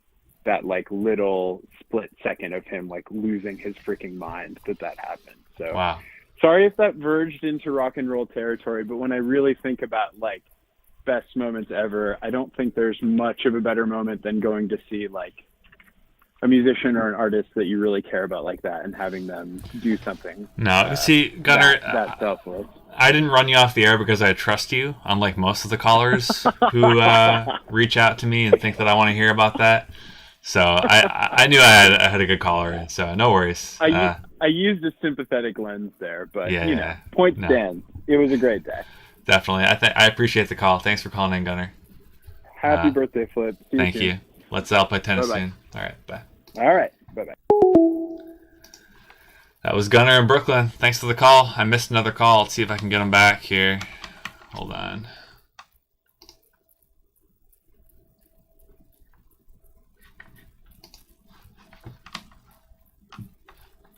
that like little split second of him like losing his freaking mind that happened. So wow. Sorry if that verged into rock and roll territory, but when I really think about like best moments ever, I don't think there's much of a better moment than going to see like a musician or an artist that you really care about like that and having them do something. No, see, Gunnar, that selfless. I didn't run you off the air because I trust you, unlike most of the callers who reach out to me and think that I want to hear about that. So I knew I had a good caller, so no worries. I used a sympathetic lens there, but yeah, point stand. It was a great day. Definitely. I appreciate the call. Thanks for calling in, Gunnar. Happy birthday, Flip. See thank you soon. you. Let's play tennis Bye-bye. soon. All right, bye. All right, bye-bye. That was Gunnar in Brooklyn. Thanks for the call. I missed another call. Let's see if I can get him back here. Hold on.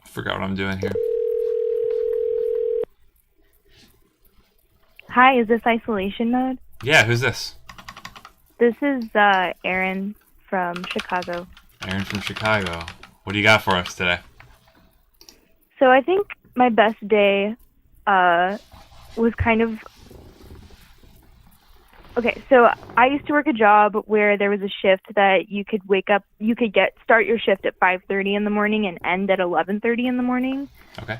Forgot what I'm doing here. Hi, is this isolation mode? Yeah, who's this? This is Aaron from Chicago. Aaron from Chicago. What do you got for us today? So I think my best day was kind of... Okay, so I used to work a job where there was a shift that you could start your shift at 5:30 in the morning and end at 11:30 in the morning. Okay.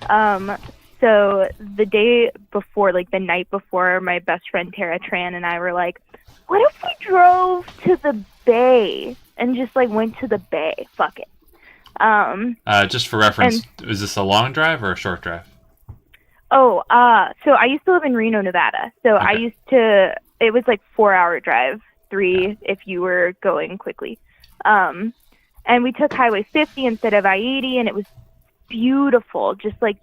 So the day before, like the night before, my best friend Tara Tran and I were like, what if we drove to the bay and just like went to the bay? Fuck it. Just for reference, is this a long drive or a short drive? So I used to live in Reno, Nevada. So Okay. It was like 4-hour drive, 3 if you were going quickly. And we took Highway 50 instead of I-80, and it was beautiful, just like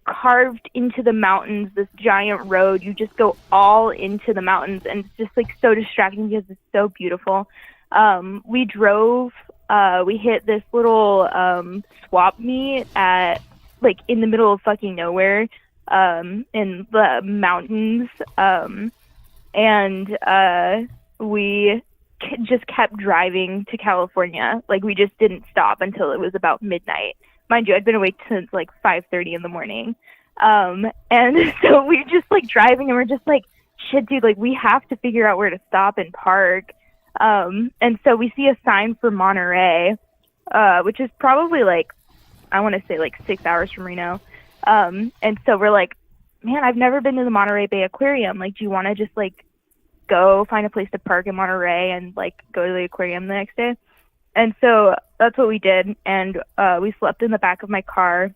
carved into the mountains, this giant road. You just go all into the mountains, and it's just like so distracting because it's so beautiful. We drove, we hit this little swap meet at like in the middle of fucking nowhere in the mountains, and we just kept driving to California. Like we just didn't stop until it was about midnight. Mind you, I'd been awake since like 5:30 in the morning. And so we just like driving, and we're just like, shit, dude, like we have to figure out where to stop and park. And so we see a sign for Monterey, which is probably like, I want to say like 6 hours from Reno. And so we're like, man, I've never been to the Monterey Bay Aquarium. Like, do you want to just like go find a place to park in Monterey and like go to the aquarium the next day? And so that's what we did. And we slept in the back of my car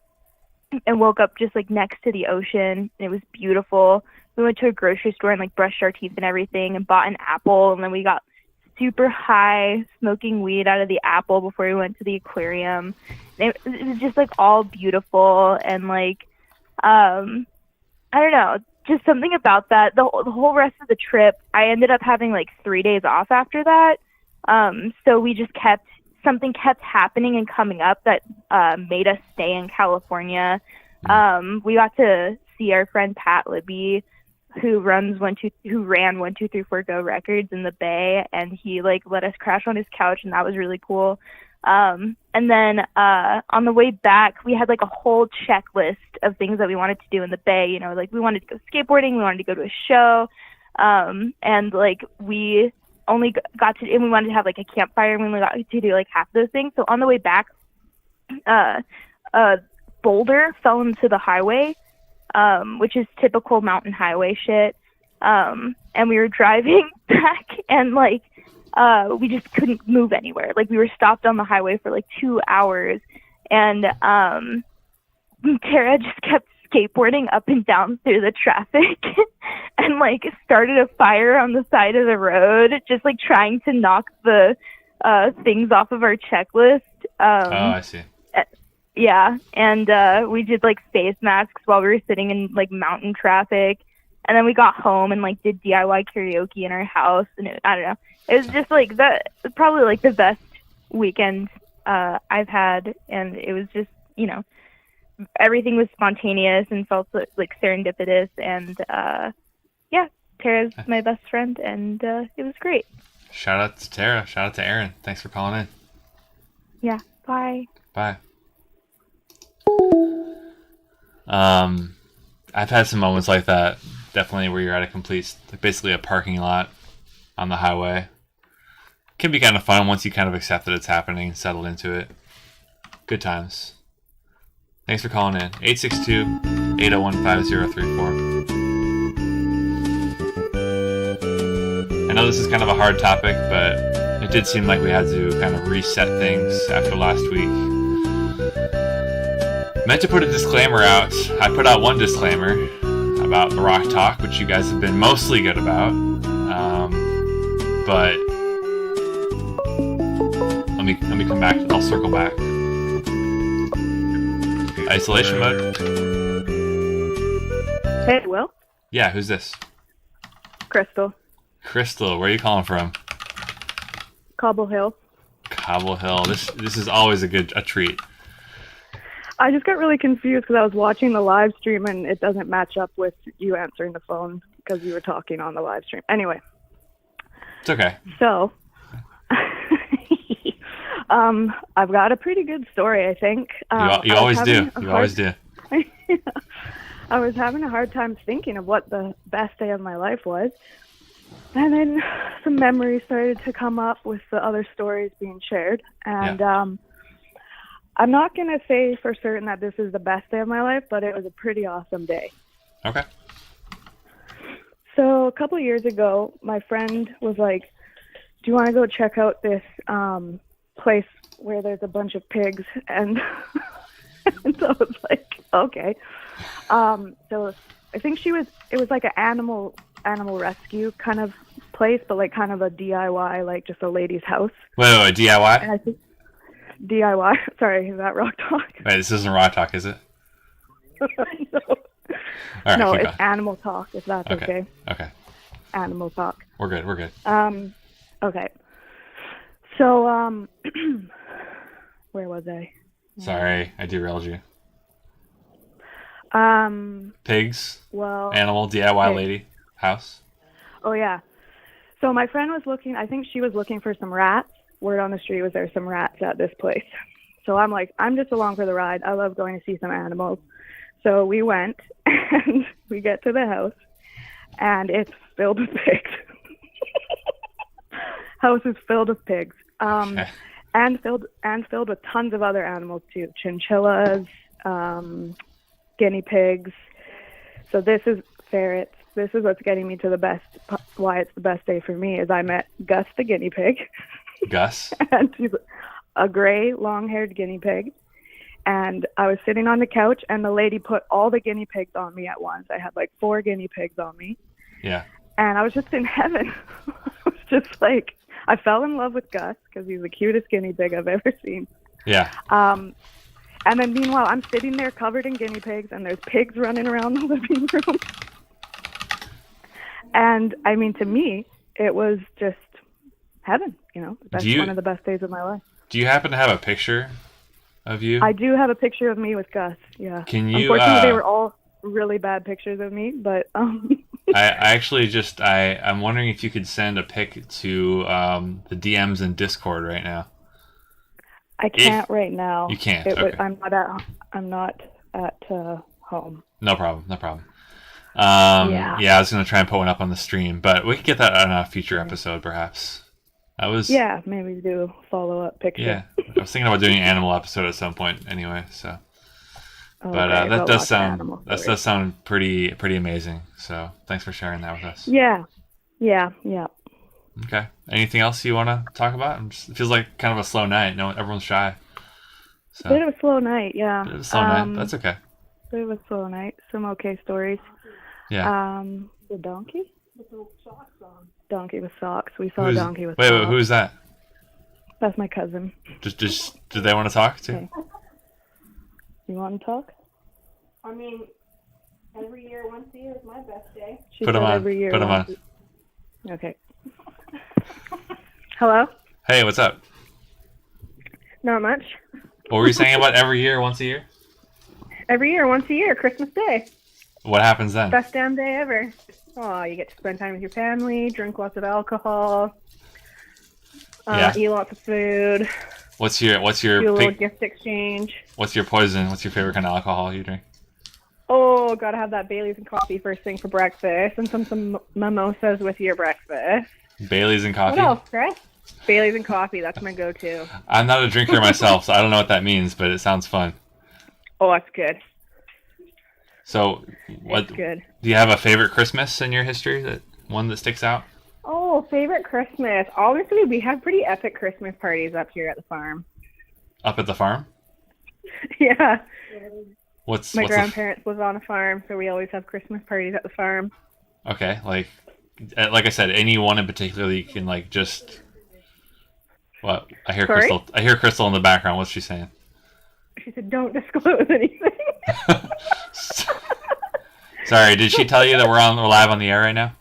and woke up just like next to the ocean. And it was beautiful. We went to a grocery store and like brushed our teeth and everything and bought an apple. And then we got super high smoking weed out of the apple before we went to the aquarium. And it was just like all beautiful. And like, I don't know, just something about that. The whole rest of the trip, I ended up having like 3 days off after that. So we just something kept happening and coming up that made us stay in California. We got to see our friend Pat Libby, who ran 1234 Go Records in the Bay, and he like let us crash on his couch, and that was really cool. And then on the way back, we had like a whole checklist of things that we wanted to do in the Bay. You know, like we wanted to go skateboarding, we wanted to go to a show, and like we only got to, and we wanted to have like a campfire, and we only got to do like half those things. So on the way back, a boulder fell into the highway, which is typical mountain highway shit. And we were driving back, and like we just couldn't move anywhere. Like we were stopped on the highway for like 2 hours, and Tara just kept skateboarding up and down through the traffic and like started a fire on the side of the road, just like trying to knock the things off of our checklist. I see. Yeah, and we did like face masks while we were sitting in like mountain traffic, and then we got home and like did DIY karaoke in our house, and I don't know, it was just like probably like the best weekend I've had, and it was just, you know, everything was spontaneous and felt like serendipitous, and yeah, Tara's my best friend, and it was great. Shout out to Tara. Shout out to Aaron. Thanks for calling in. Yeah. Bye. Bye. I've had some moments like that, definitely, where you're at basically a parking lot on the highway. Can be kind of fun once you kind of accept that it's happening and settle into it. Good times. Thanks for calling in. 862-801-5034. I know this is kind of a hard topic, but it did seem like we had to kind of reset things after last week. Meant to put a disclaimer out. I put out one disclaimer about the Rock Talk, which you guys have been mostly good about. But let me come back. I'll circle back. Isolation mode. Hey, Will. Yeah, who's this? Crystal. Crystal, where are you calling from? Cobble Hill. Cobble Hill. This is always a treat. I just got really confused because I was watching the live stream and it doesn't match up with you answering the phone because you were talking on the live stream. Anyway. It's okay. So, I've got a pretty good story, I think. You always do. You always do. I was having a hard time thinking of what the best day of my life was. And then some memories started to come up with the other stories being shared. And I'm not going to say for certain that this is the best day of my life, but it was a pretty awesome day. Okay. So a couple of years ago, my friend was like, do you want to go check out this place where there's a bunch of pigs? And, and so I was like, okay. So I think it was like an animal rescue kind of place, but like kind of a DIY, like just a lady's house. Wait, DIY? And I think DIY. Sorry, is that Rock Talk? Wait, this isn't Rock Talk, is it? No. All right, no, keep it's going. Animal Talk, if that's okay. Okay. Animal Talk. We're good. Okay. So, where was I? Sorry, I derailed you. Pigs? Well, Animal, DIY pigs. lady, house? Oh, yeah. So my friend was looking, I think she was looking for some rats. Word on the street was there's some rats at this place. So I'm like, I'm just along for the ride. I love going to see some animals. So we went, and we get to the house, and it's filled with pigs. House is filled with pigs. and filled with tons of other animals too. Chinchillas, guinea pigs. So this is ferrets. This is what's getting me to the best. Why it's the best day for me is I met Gus the guinea pig. Gus? And he's a gray, long-haired guinea pig. And I was sitting on the couch, and the lady put all the guinea pigs on me at once. I had like 4 guinea pigs on me. Yeah. And I was just in heaven. I was just like, I fell in love with Gus because he's the cutest guinea pig I've ever seen. Yeah. And then meanwhile, I'm sitting there covered in guinea pigs, and there's pigs running around the living room. And I mean, to me, it was just heaven. You know, that's one of the best days of my life. Do you happen to have a picture of you? I do have a picture of me with Gus. Yeah. Can you? Unfortunately, they were all really bad pictures of me, but. I actually just I'm wondering if you could send a pic to the DMs in Discord right now. I can't right now. You can't. Okay. Okay. I'm not at home. No problem. No problem. Yeah. Yeah, I was gonna try and put one up on the stream, but we could get that on a future episode, perhaps. Yeah, maybe do a follow-up picture. Yeah, I was thinking about doing an animal episode at some point, anyway. So, Okay, but that does stories. sound pretty amazing. So, thanks for sharing that with us. Yeah. Okay. Anything else you want to talk about? It feels like kind of a slow night. No, everyone's shy. So. Bit of a slow night, yeah. Bit of a slow night. That's okay. Bit of a slow night. Some okay stories. Yeah. The donkey? Donkey with socks. We saw a donkey with wait, socks. Wait, who's that? That's my cousin. Just do they want to talk too? Okay. You want to talk? I mean, every year, once a year is my best day. Put him on. Every year, Put him on. Okay. Hello? Hey, what's up? Not much. What were you saying about every year, once a year? Every year, once a year, Christmas Day. What happens then? Best damn day ever. Oh, you get to spend time with your family, drink lots of alcohol, eat lots of food. What's your do a little gift exchange. What's your poison? What's your favorite kind of alcohol you drink? Oh, gotta have that Baileys and coffee first thing for breakfast, and some mimosas with your breakfast. Baileys and coffee? What else, Chris? Baileys and coffee, that's my go-to. I'm not a drinker myself, so I don't know what that means, but it sounds fun. Oh, that's good. So, what? It's good. Do you have a favorite Christmas in your history? One that sticks out? Oh, favorite Christmas. Honestly, we have pretty epic Christmas parties up here at the farm. Up at the farm? Yeah. My grandparents live on a farm, so we always have Christmas parties at the farm. Okay, like I said, any one in particular that you can just. What? I hear Sorry? Crystal. I hear Crystal in the background. What's she saying? She said, "Don't disclose anything." Sorry, did she tell you that we're live on the air right now?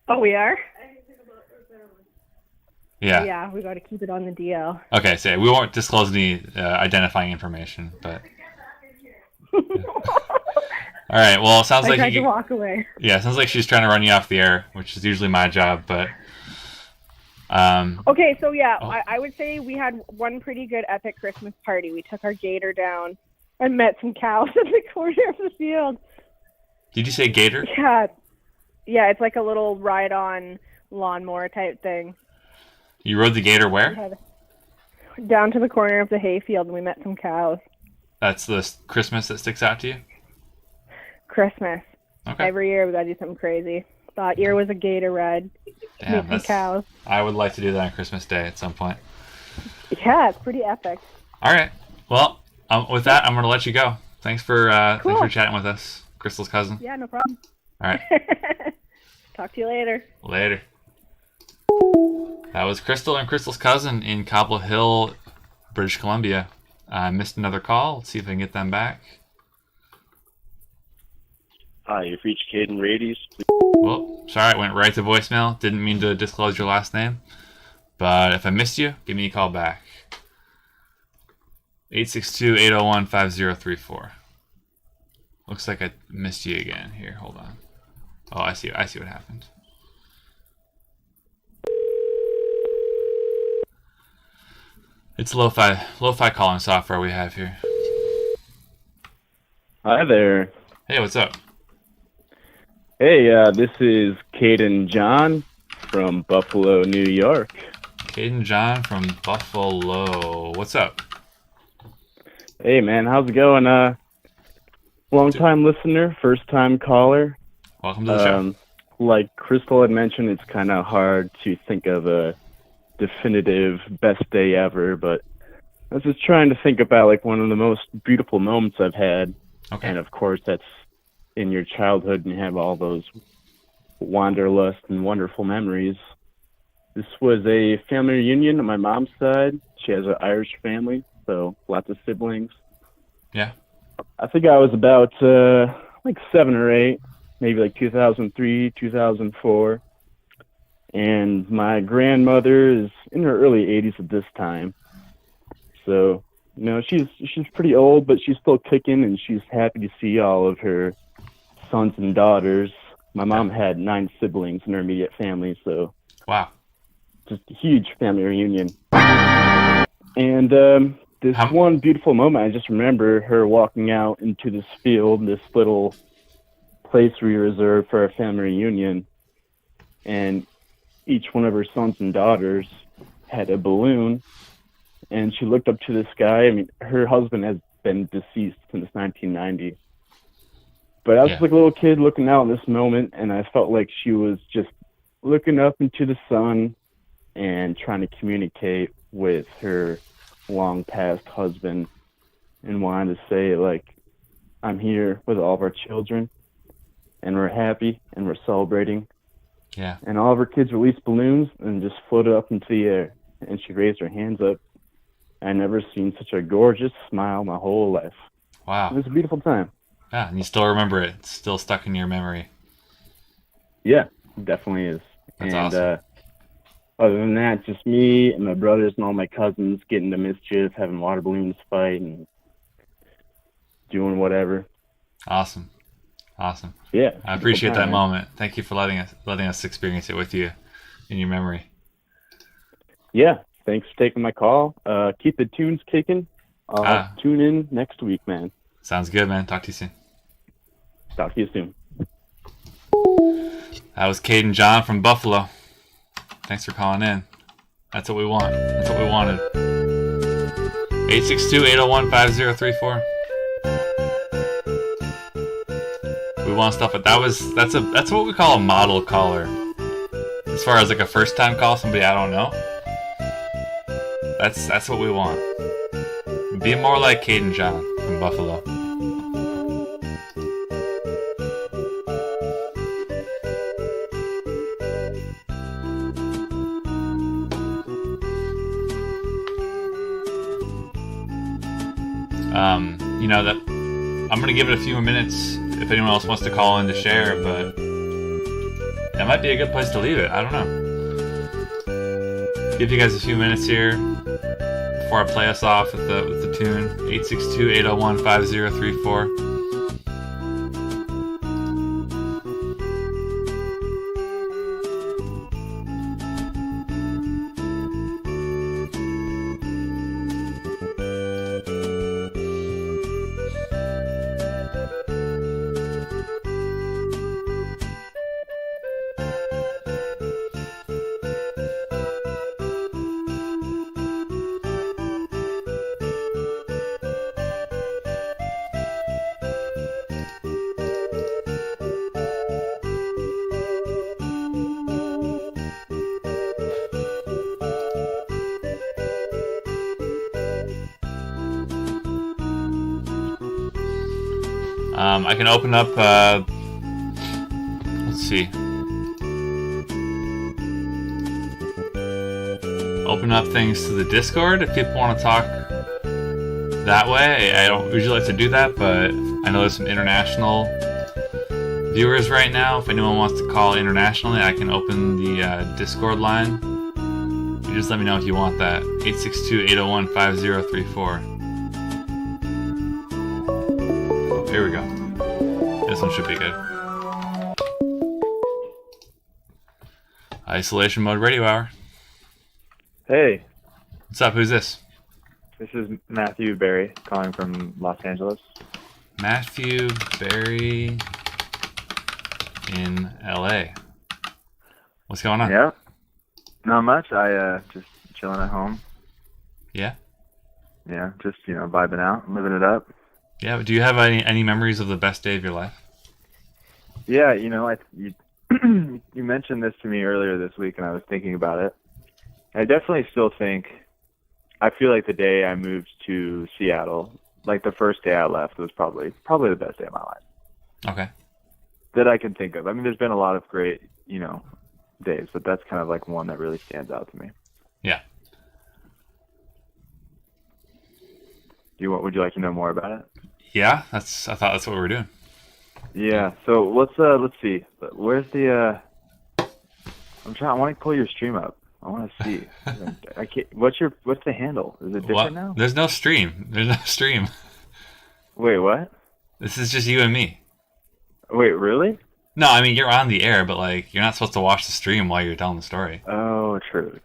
Oh, we are? Yeah. Yeah, we got to keep it on the DL. Okay, so we won't disclose any identifying information, but. All right. Well, it sounds I like tried to walk away. Yeah, it sounds like she's trying to run you off the air, which is usually my job, but. Okay, so yeah, I would say we had one pretty good epic Christmas party. We took our gator down and met some cows in the corner of the field. Did you say gator? Yeah, it's like a little ride-on lawnmower type thing. You rode the gator where? Down to the corner of the hayfield, and we met some cows. That's the Christmas that sticks out to you? Christmas. Okay. Every year we gotta do something crazy. That year was a gator ride. Damn, meet some cows. I would like to do that on Christmas Day at some point. Yeah, it's pretty epic. All right. Well, with that, I'm going to let you go. Thanks for chatting with us, Crystal's cousin. Yeah, no problem. All right. Talk to you later. Later. That was Crystal and Crystal's cousin in Cobble Hill, British Columbia. I missed another call. Let's see if I can get them back. Hi, you've reached Caden Radies. Well, sorry, it went right to voicemail. Didn't mean to disclose your last name. But if I missed you, give me a call back. 862-801-5034. Looks like I missed you again. Here, hold on. Oh, I see what happened. It's lo-fi calling software we have here. Hi there. Hey, what's up? Hey, this is Caden John from Buffalo, New York. Caden John from Buffalo. What's up? Hey, man, how's it going? Long-time listener, first-time caller. Welcome to the show. Like Crystal had mentioned, it's kind of hard to think of a definitive best day ever, but I was just trying to think about like one of the most beautiful moments I've had. Okay. And of course, that's in your childhood and you have all those wanderlust and wonderful memories. This was a family reunion on my mom's side. She has an Irish family, so lots of siblings. Yeah. I think I was about like 7 or 8, maybe like 2003, 2004. And my grandmother is in her early 80s at this time. So, you know, she's pretty old, but she's still kicking, and she's happy to see all of her sons and daughters. My mom had 9 siblings in her immediate family, so wow, just a huge family reunion. And this one beautiful moment, I just remember her walking out into this field, this little place we reserved for our family reunion, and each one of her sons and daughters had a balloon, and she looked up to the sky. I mean, her husband has been deceased since 1990. But I was just like a little kid looking out in this moment, and I felt like she was just looking up into the sun and trying to communicate with her long-past husband and wanted to say, like, I'm here with all of our children, and we're happy, and we're celebrating. Yeah. And all of her kids released balloons and just floated up into the air, and she raised her hands up. I never seen such a gorgeous smile my whole life. Wow. It was a beautiful time. Yeah, and you still remember it. It's still stuck in your memory. Yeah, it definitely is. That's and awesome. Other than that, just me and my brothers and all my cousins getting into mischief, having water balloons fight and doing whatever. Awesome. Yeah. I appreciate time, that man. moment. Thank you for letting us experience it with you in your memory. Yeah. Thanks for taking my call. Keep the tunes kicking. I'll tune in next week, man. Sounds good, man. Talk to you soon. Talk to you soon. That was Caden John from Buffalo. Thanks for calling in. That's what we want. That's what we wanted. 862-801-5034. We want stuff, but that's what we call a model caller. As far as like a first time call, somebody I don't know. That's what we want. Be more like Caden John from Buffalo. You know that I'm gonna give it a few more minutes if anyone else wants to call in to share, but that might be a good place to leave it. I don't know. Give you guys a few minutes here before I play us off with the tune. 862-801-5034. I can open up, let's see. Open up things to the Discord if people want to talk that way. I don't usually like to do that, but I know there's some international viewers right now. If anyone wants to call internationally, I can open the Discord line. You just let me know if you want that. 862-801-5034. Here we go. This one should be good. Isolation Mode Radio Hour. Hey. What's up? Who's this? This is Matthew Berry calling from Los Angeles. Matthew Berry in LA. What's going on? Yeah. Not much. I just chilling at home. Yeah. Yeah, just vibing out, living it up. Yeah. Do you have any memories of the best day of your life? Yeah, you you mentioned this to me earlier this week, and I was thinking about it. I definitely still think. I feel like the day I moved to Seattle, like the first day I left, was probably the best day of my life. Okay. That I can think of. I mean, there's been a lot of great, days, but that's kind of like one that really stands out to me. Yeah. Would you like to know more about it? Yeah, I thought that's what we were doing. Yeah. So let's see. Where's the? I want to pull your stream up. I want to see. I can't. What's the handle? Is it different now? There's no stream. There's no stream. Wait, what? This is just you and me. Wait, really? No, I mean you're on the air, but like you're not supposed to watch the stream while you're telling the story. Oh, true.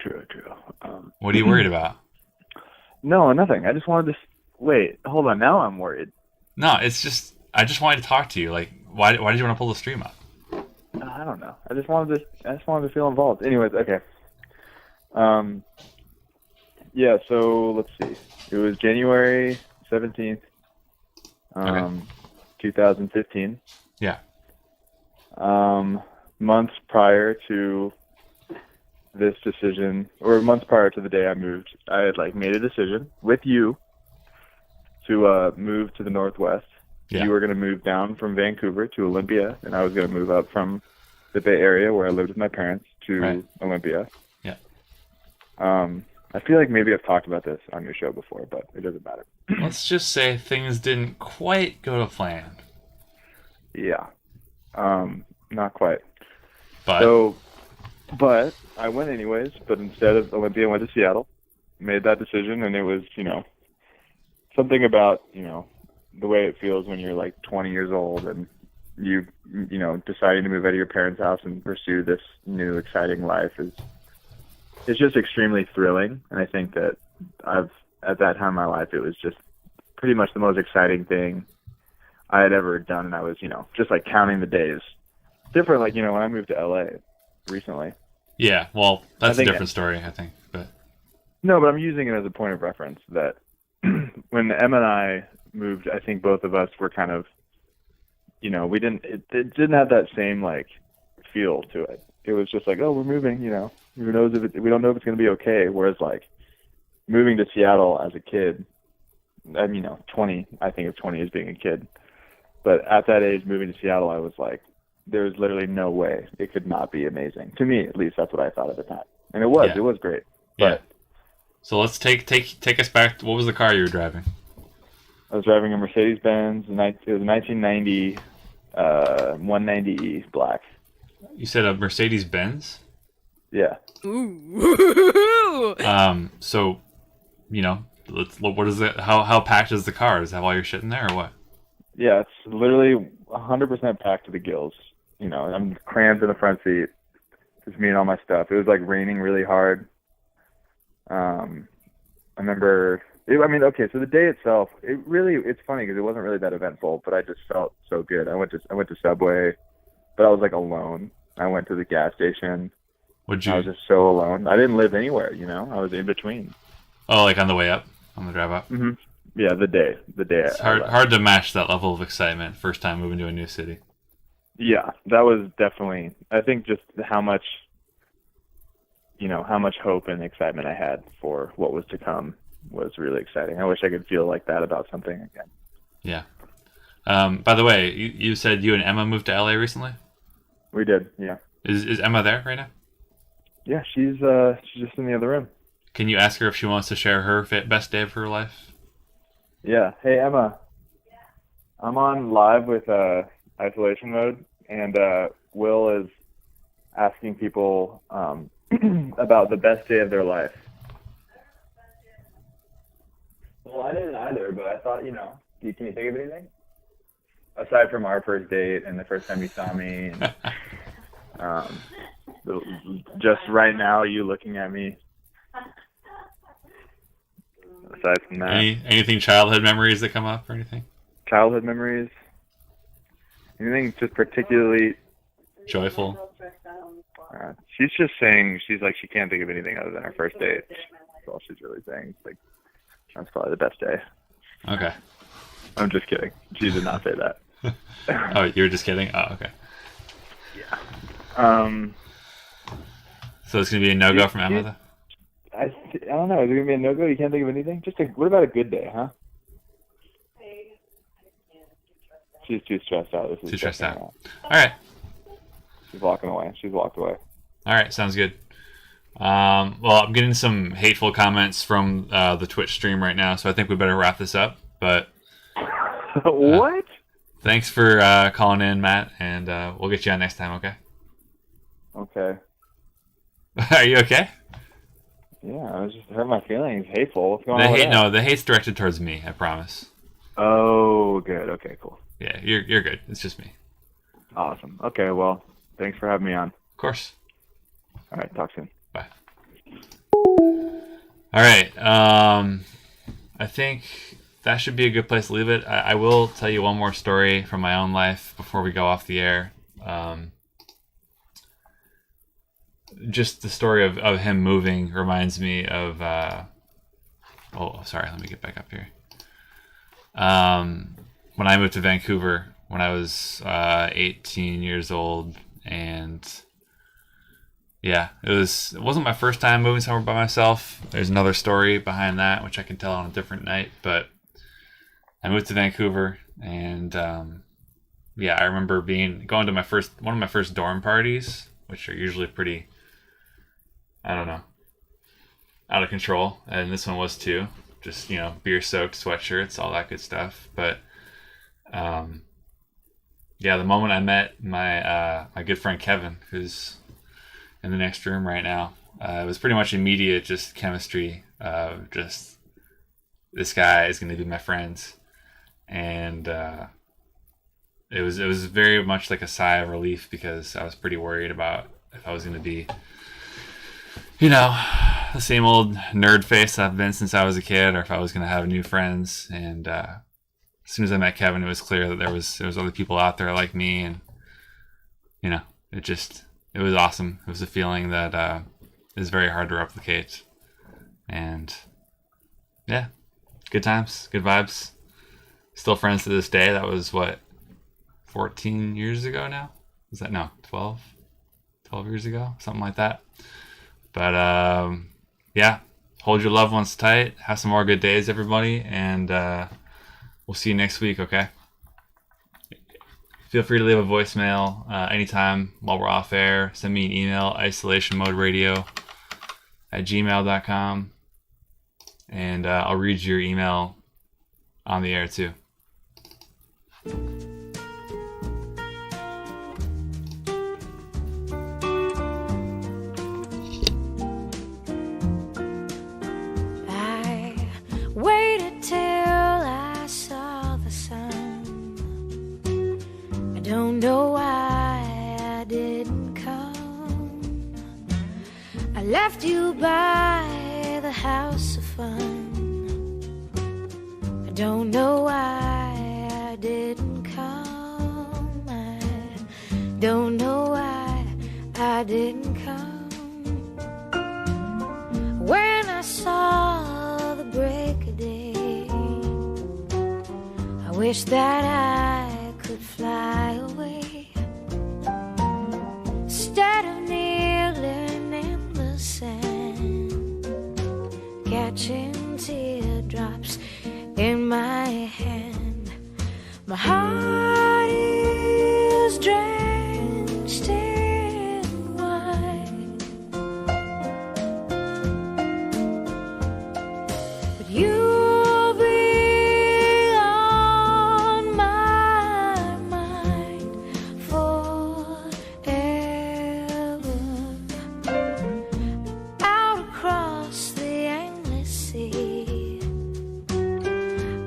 What are you worried about? No, nothing. I just wanted to. Wait, hold on. Now I'm worried. No, it's just I just wanted to talk to you. Like, why did you want to pull the stream up? I don't know. I just wanted to feel involved. Anyways, okay. Yeah. So let's see. It was January 17th, 2015. Yeah. Months prior to this decision, or months prior to the day I moved, I had made a decision with you to move to the Northwest. Yeah. You were going to move down from Vancouver to Olympia, and I was going to move up from the Bay Area where I lived with my parents to Olympia. Yeah. I feel like maybe I've talked about this on your show before, but it doesn't matter. Let's just say things didn't quite go to plan. Yeah. Not quite. But But I went anyways, but instead of Olympia, I went to Seattle, made that decision, and it was, something about, the way it feels when you're 20 years old and you deciding to move out of your parents' house and pursue this new exciting life it's just extremely thrilling. And I think that at that time in my life, it was just pretty much the most exciting thing I had ever done. And I was, just counting the days. Different, when I moved to LA recently. Yeah, well, that's a different story, I think. But no, but I'm using it as a point of reference that when Emma and I moved, I think both of us were kind of, it didn't have that same feel to it. It was just oh, we're moving, who knows we don't know if it's going to be okay. Whereas moving to Seattle as a kid, 20, I think of 20 as being a kid. But at that age, moving to Seattle, I was there was literally no way it could not be amazing. To me, at least, that's what I thought at the time. And it was. Yeah. It was great. Yeah. But so let's take us back. What was the car you were driving? I was driving a Mercedes-Benz. It was a 1990 190E black. You said a Mercedes-Benz? Yeah. Ooh. So, what is it? How packed is the car? Is that why you're shitting there or what? Yeah, it's literally 100% packed to the gills. I'm crammed in the front seat. Just me and all my stuff. It was raining really hard. I remember. So the day itself, it's funny because it wasn't really that eventful, but I just felt so good. I went to Subway, but I was alone. I went to the gas station. I was just so alone. I didn't live anywhere. I was in between. Oh, on the way up, on the drive up. Mm-hmm. Yeah, the day. It's hard to match that level of excitement first time moving to a new city. Yeah, that was definitely. I think just how much hope and excitement I had for what was to come was really exciting. I wish I could feel like that about something again. Yeah. By the way, you said you and Emma moved to LA recently? We did, yeah. Is Emma there right now? Yeah, she's just in the other room. Can you ask her if she wants to share her best day of her life? Yeah. Hey, Emma. I'm on live with isolation mode, and Will is asking people about the best day of their life. Well, I didn't either, but I thought, can you think of anything? Aside from our first date and the first time you saw me, and just right now, you looking at me. Aside from that, anything childhood memories that come up or anything? Childhood memories? Anything just particularly joyful? She's just saying she's like she can't think of anything other than her first date. That's all she's really saying. Like that's probably the best day. Okay. I'm just kidding. She did not say that. Oh, you were just kidding? Oh, okay. Yeah. So it's gonna be a no-go from Emma. I don't know. Is it gonna be a no-go? You can't think of anything? What about a good day, huh? She's too stressed out. This is too stressed out. All right. She's walking away. She's walked away. All right, sounds good. Well, I'm getting some hateful comments from the Twitch stream right now, so I think we better wrap this up. But what? Thanks for calling in, Matt, and we'll get you on next time. Okay. Okay. Are you okay? Yeah, I was just hurt my feelings. Hateful. What's going on? With that? No, the hate's directed towards me. I promise. Oh, good. Okay, cool. Yeah, you're good. It's just me. Awesome. Okay, well, thanks for having me on. Of course. All right, talk soon. Bye. All right. I think that should be a good place to leave it. I will tell you one more story from my own life before we go off the air. Just the story of him moving reminds me of sorry, let me get back up here. When I moved to Vancouver when I was 18 years old, and yeah, it wasn't my first time moving somewhere by myself. There's another story behind that which I can tell on a different night, but I moved to Vancouver, and yeah, I remember going to one of my first dorm parties, which are usually pretty, I don't know, out of control, and this one was too. Just, beer soaked sweatshirts, all that good stuff. But yeah, the moment I met my good friend Kevin, who's in the next room right now, it was pretty much immediate, just chemistry. Just this guy is going to be my friend, and it was very much like a sigh of relief, because I was pretty worried about if I was going to be, the same old nerd face I've been since I was a kid, or if I was going to have new friends. And as soon as I met Kevin, it was clear that there was other people out there like me, and it was awesome. It was a feeling that is very hard to replicate. And yeah, good times, good vibes. Still friends to this day. That was 14 years ago now? 12 years ago, something like that. But yeah, hold your loved ones tight. Have some more good days, everybody, and we'll see you next week, okay? Feel free to leave a voicemail anytime while we're off air. Send me an email, isolationmoderadio@gmail.com, and I'll read your email on the air too. Waited till I saw the sun. I don't know why I didn't come. I left you by the house of fun. I don't know why I didn't come. I don't know why I didn't come. When I saw the break of day, I wish that I could fly away, instead of kneeling in the sand, catching teardrops in my hand. My heart is drenched in wine, but you'll be on my mind forever. Out across the endless sea,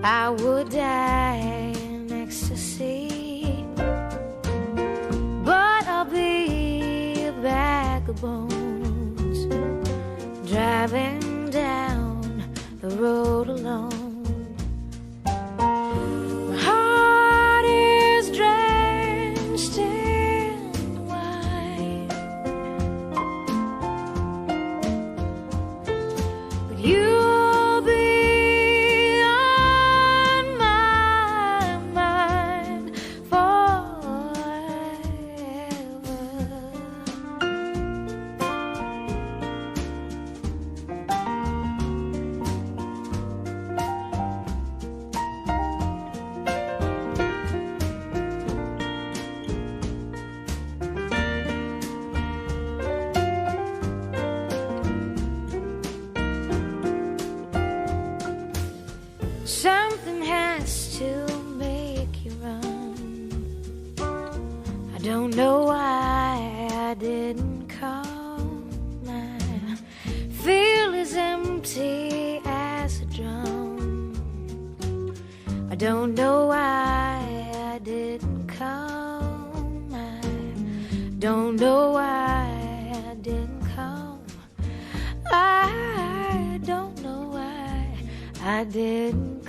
I would die in ecstasy, but I'll be a bag of bones, driving down the road alone. My heart is drenched in wine, Something has to make you run. I don't know why I didn't call. I feel as empty as a drum. I don't know why I didn't come. I don't know why I didn't come. I don't know why I didn't